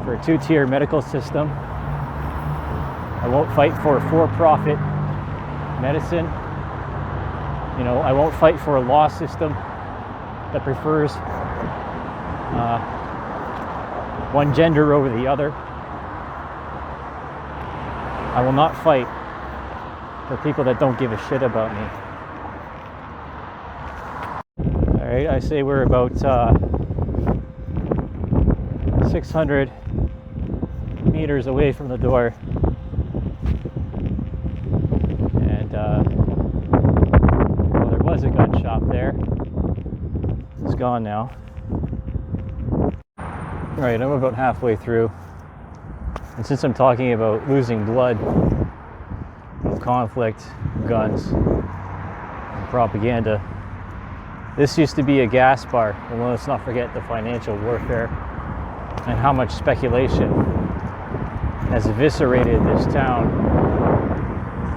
B: for a two-tier medical system. I won't fight for-profit medicine. You know, I won't fight for a law system that prefers one gender over the other. I will not fight for people that don't give a shit about me. All right, I say we're about 600 meters away from the door. And well, there was a gun shop there. It's gone now. All right, I'm about halfway through. And since I'm talking about losing blood, conflict, guns, and propaganda, this used to be a gas bar. And let's not forget the financial warfare and how much speculation has eviscerated this town,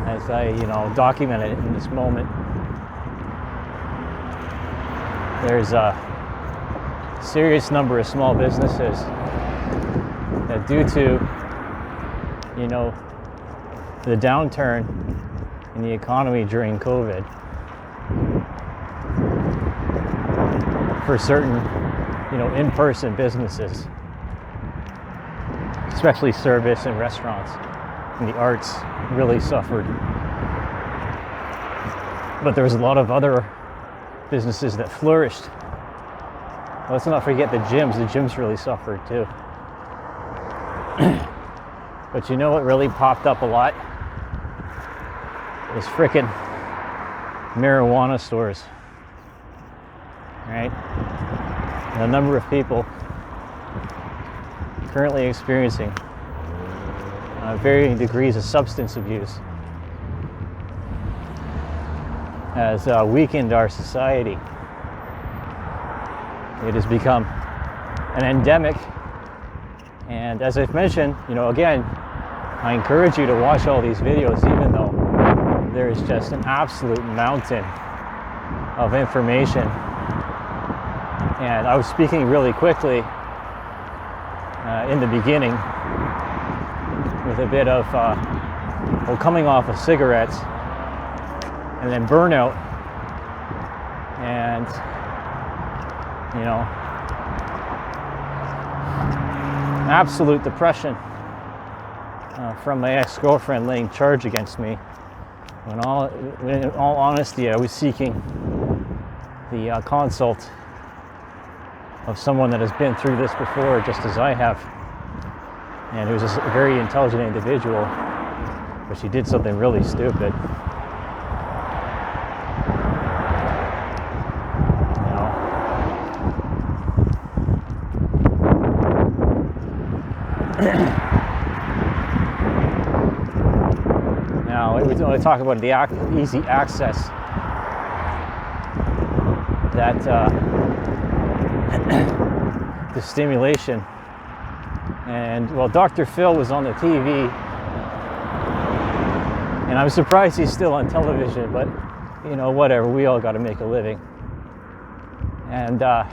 B: as I, documented it in this moment. There's a serious number of small businesses that, due to the downturn in the economy during COVID, for certain, in-person businesses, especially service and restaurants and the arts, really suffered. But there was a lot of other businesses that flourished. Let's not forget the gyms. The gyms really suffered too. But you know what really popped up a lot? Was frickin' marijuana stores, right? And a number of people currently experiencing varying degrees of substance abuse has weakened our society. It has become an endemic, and as I've mentioned, again, I encourage you to watch all these videos, even though there is just an absolute mountain of information. And I was speaking really quickly in the beginning with a bit of coming off of cigarettes and then burnout and absolute depression from my ex-girlfriend laying charge against me. In all honesty, I was seeking the consult of someone that has been through this before, just as I have, and who's a very intelligent individual, but she did something really stupid. Now, when I talk about the easy access, that the stimulation, and well, Dr. Phil was on the TV, and I'm surprised he's still on television, but whatever, we all got to make a living. And the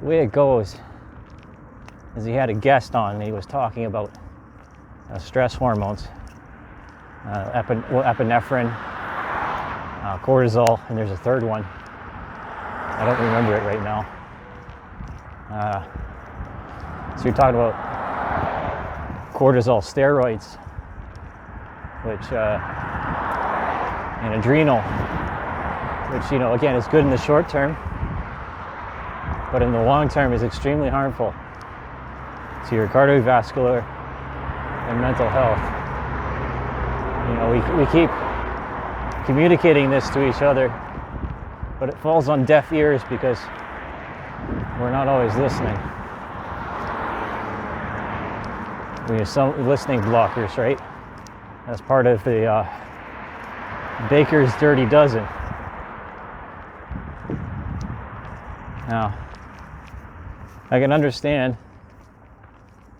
B: way it goes is he had a guest on and he was talking about stress hormones, epinephrine, cortisol, and there's a third one. I don't remember it right now. So you're talking about cortisol steroids, which and adrenal, which again is good in the short term, but in the long term is extremely harmful to your cardiovascular and mental health. We keep communicating this to each other, but it falls on deaf ears because we're not always listening. We have some listening blockers, right? That's part of the baker's dirty dozen. Now, I can understand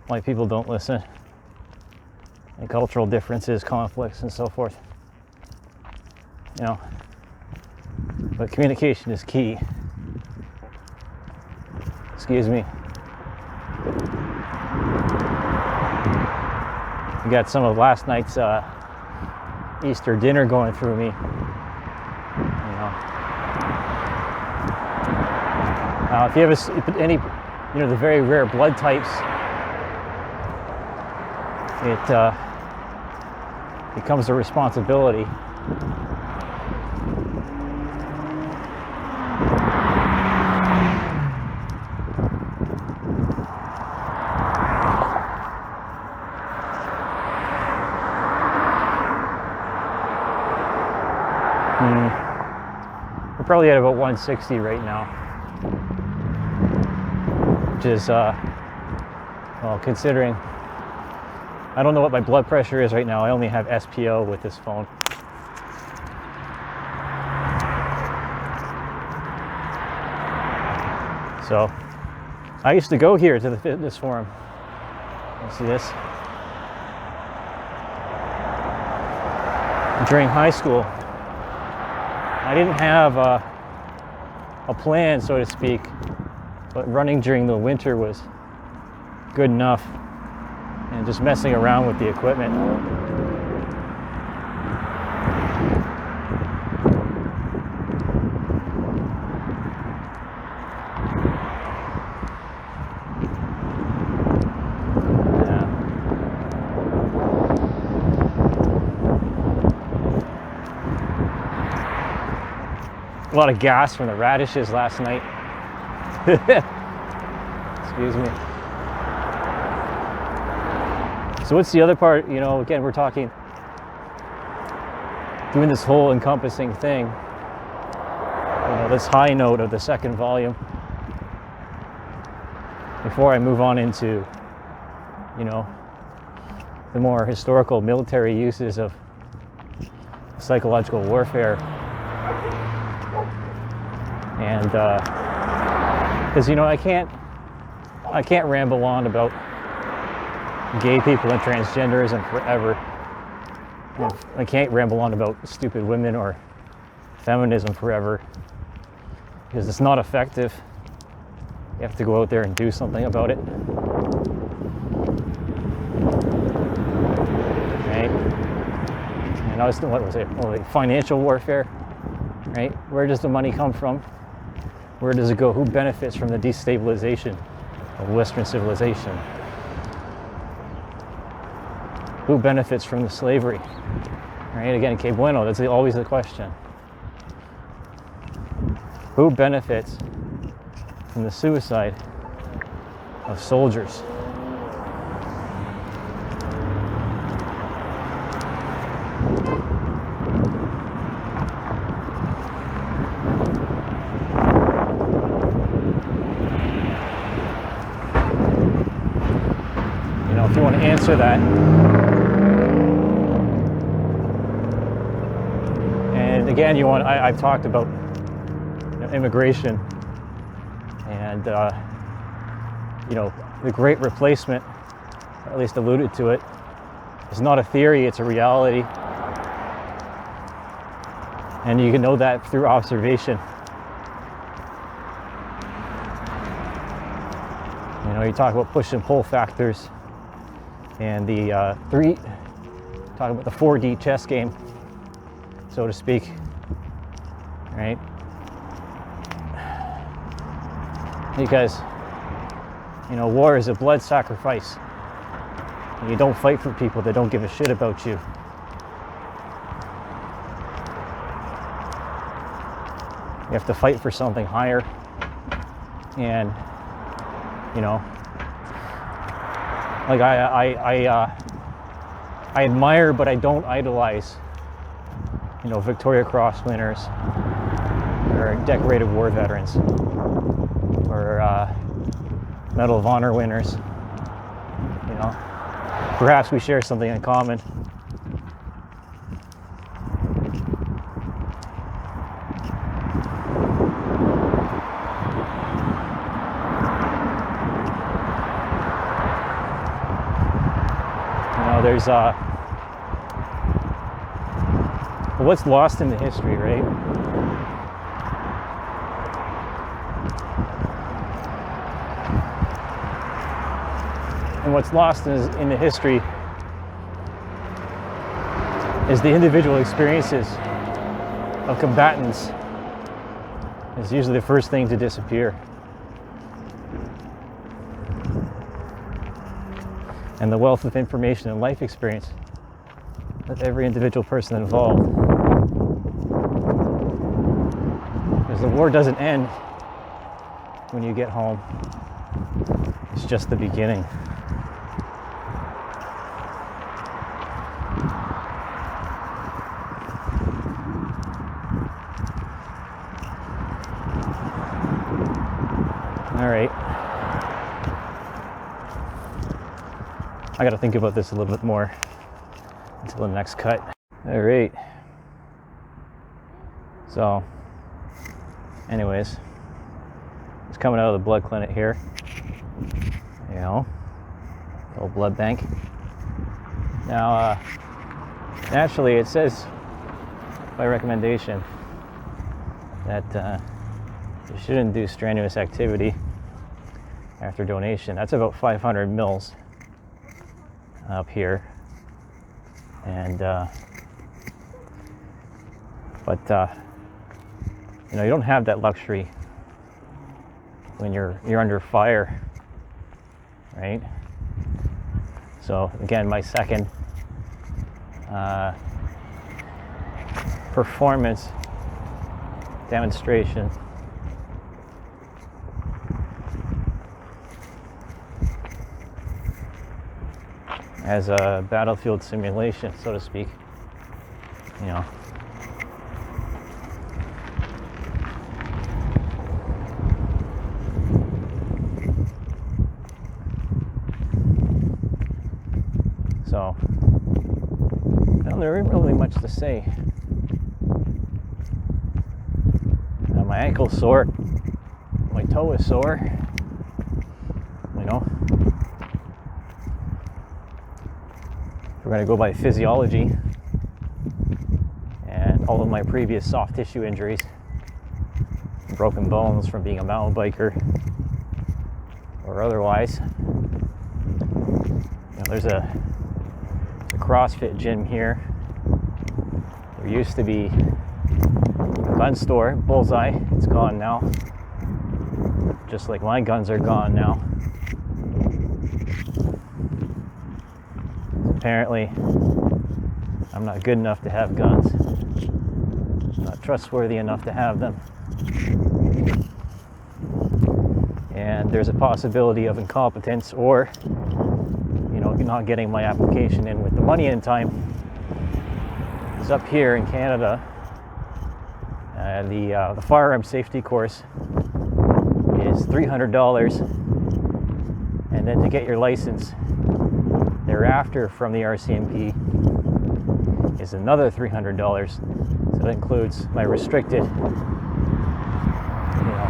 B: why people don't listen, and cultural differences, conflicts, and so forth. You know, but communication is key. Excuse me. I got some of last night's Easter dinner going through me. You know, if you have any, you know, the very rare blood types, it becomes a responsibility. We're probably at about 160 right now, which is, well, considering I don't know what my blood pressure is right now. I only have SPO with this phone. So I used to go here to the fitness forum. You see this? During high school, I didn't have a plan, so to speak, but running during the winter was good enough, and just messing around with the equipment. A lot of gas from the radishes last night. Excuse me. So what's the other part? You know, again, we're talking doing this whole encompassing thing. You know, this high note of the second volume. Before I move on into, you know, the more historical military uses of psychological warfare. And because, you know, I can't ramble on about gay people and transgenderism forever. You know, I can't ramble on about stupid women or feminism forever, because it's not effective. You have to go out there and do something about it. Right? And I was, what was it? Well, like financial warfare, right? Where does the money come from? Where does it go? Who benefits from the destabilization of Western civilization? Who benefits from the slavery? Right? Again, que bueno, that's always the question. Who benefits from the suicide of soldiers? If you want to answer that, and again, I've talked about, you know, immigration and you know, the Great Replacement, or at least alluded to it. It's not a theory, it's a reality, and you can know that through observation. You know, you talk about push and pull factors. And the talk about the 4D chess game, so to speak, right? Because, you know, war is a blood sacrifice. And you don't fight for people that don't give a shit about you. You have to fight for something higher. And, you know, like I admire, but I don't idolize, you know, Victoria Cross winners or decorated war veterans or Medal of Honor winners. You know, perhaps we share something in common. there's what's lost in the history, right? And what's lost in the history is the individual experiences of combatants. Is usually the first thing to disappear. And the wealth of information and life experience of every individual person involved. Because the war doesn't end when you get home. It's just the beginning. All right. I got to think about this a little bit more until the next cut. All right. So, anyways, it's coming out of the blood clinic here. You know, the old blood bank. Now, naturally, it says by recommendation that you shouldn't do strenuous activity after donation. That's about 500 mils up here, and but you know, you don't have that luxury when you're under fire, right? So again, my second performance demonstration. As a battlefield simulation, so to speak, you know. So, well, there isn't really much to say. My ankle's sore, my toe is sore, you know. We're going to go by physiology and all of my previous soft tissue injuries, broken bones from being a mountain biker or otherwise. You know, there's a CrossFit gym here. There used to be a gun store, Bullseye. It's gone now. Just like my guns are gone now. Apparently, I'm not good enough to have guns. I'm not trustworthy enough to have them. And there's a possibility of incompetence or, you know, not getting my application in with the money in time. It's up here in Canada. The firearm safety course is $300, and then to get your license thereafter from the RCMP is another $300. So that includes my restricted, you know,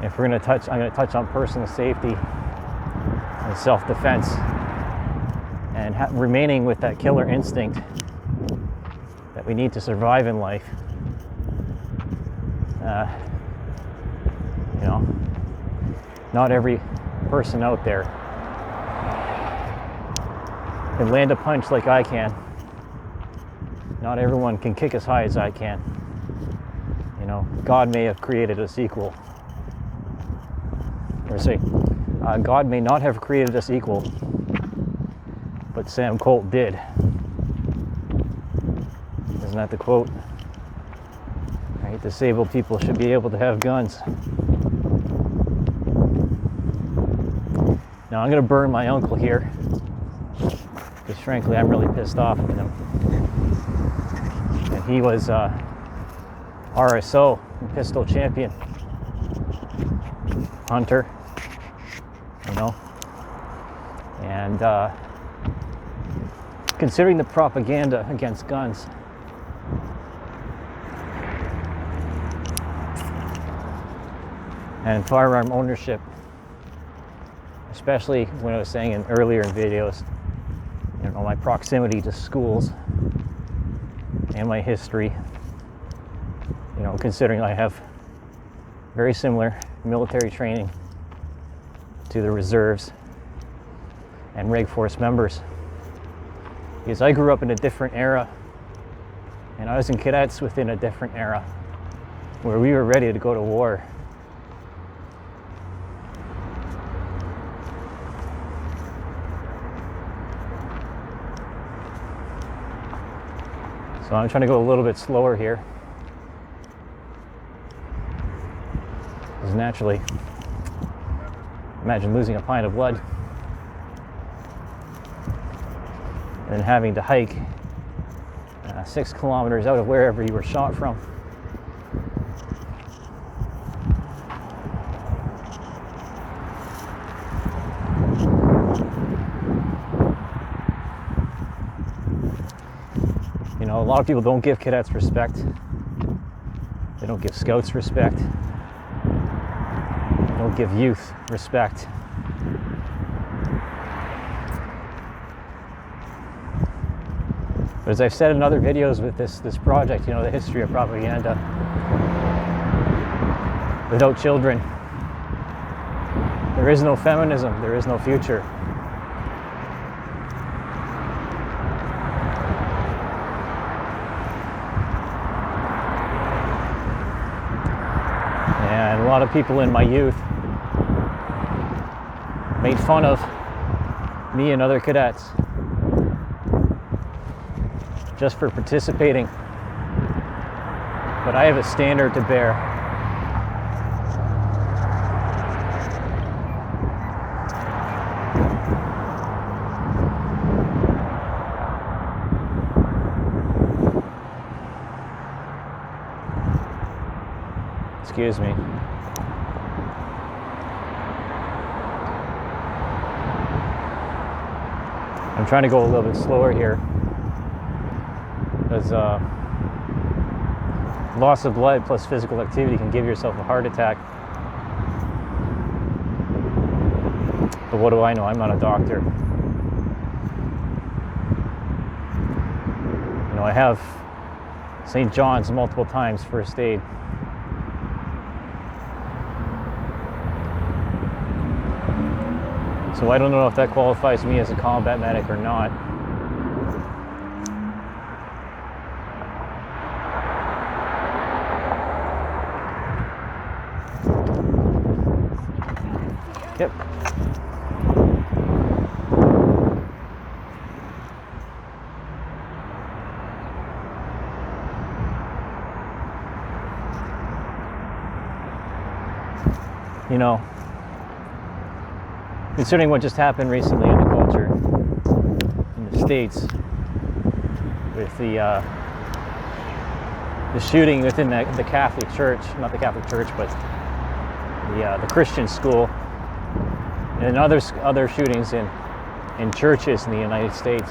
B: if we're going to touch, I'm going to touch on personal safety and self-defense and remaining with that killer instinct that we need to survive in life. You know, not every person out there can land a punch like I can. Not everyone can kick as high as I can. You know, God may have created us equal. Or say, God may not have created us equal, but Sam Colt did. Isn't that the quote? Right? Disabled people should be able to have guns. Now I'm going to burn my uncle here, because frankly I'm really pissed off at him. And he was RSO, pistol champion, hunter, you know. And considering the propaganda against guns, and firearm ownership, especially when I was saying earlier in videos my proximity to schools and my history, considering I have very similar military training to the reserves and Reg Force members. Because I grew up in a different era, and I was in cadets within a different era where we were ready to go to war. So I'm trying to go a little bit slower here. Because naturally, imagine losing a pint of blood and then having to hike 6 kilometers out of wherever you were shot from. A lot of people don't give cadets respect. They don't give scouts respect. They don't give youth respect. But as I've said in other videos with this project, the history of propaganda. Without children, there is no feminism, there is no future. And a lot of people in my youth made fun of me and other cadets just for participating. But I have a standard to bear. Excuse me. I'm trying to go a little bit slower here because loss of blood plus physical activity can give yourself a heart attack. But what do I know? I'm not a doctor. I have St. John's multiple times first aid. So I don't know if that qualifies me as a combat medic or not. Yep. Considering what just happened recently in the culture in the States with the shooting within the Catholic Church, not the Catholic Church, but the Christian school, and other shootings in churches in the United States.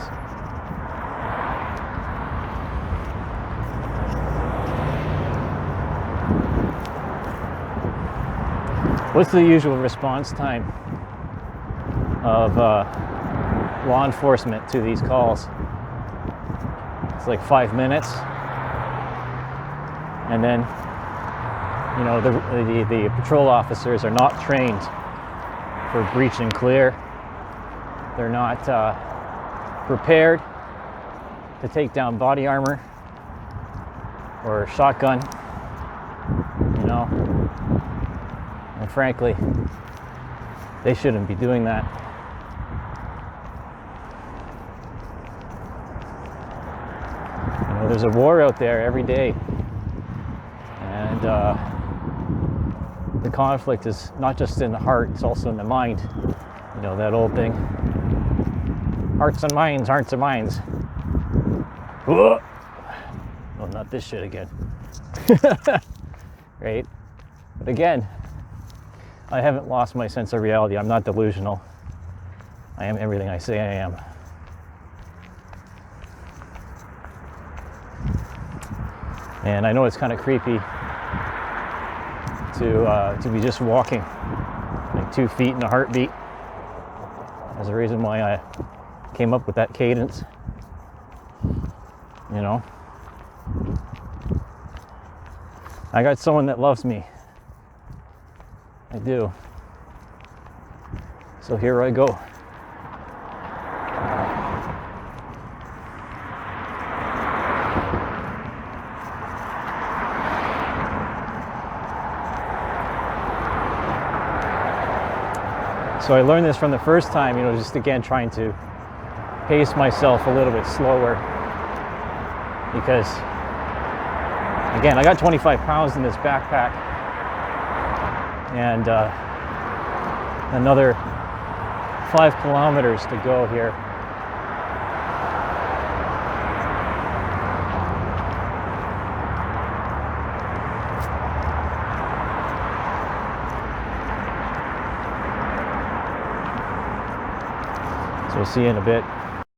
B: What's the usual response time of law enforcement to these calls? It's like 5 minutes, and then the patrol officers are not trained for breach and clear. They're not prepared to take down body armor or shotgun, and frankly, they shouldn't be doing that. There's a war out there every day, and the conflict is not just in the heart, it's also in the mind. That old thing, hearts and minds, hearts and minds. Whoa. Well, not this shit again. Right? But again, I haven't lost my sense of reality. I'm not delusional. I am everything I say I am. And I know it's kind of creepy to be just walking like 2 feet in a heartbeat. There's a reason why came up with that cadence. You know, I got someone that loves me. I do. So here I go. So I learned this from the first time, you know, just again trying to pace myself a little bit slower, because again, I got 25 pounds in this backpack, and another 5 kilometers to go here. So we'll see you in a bit.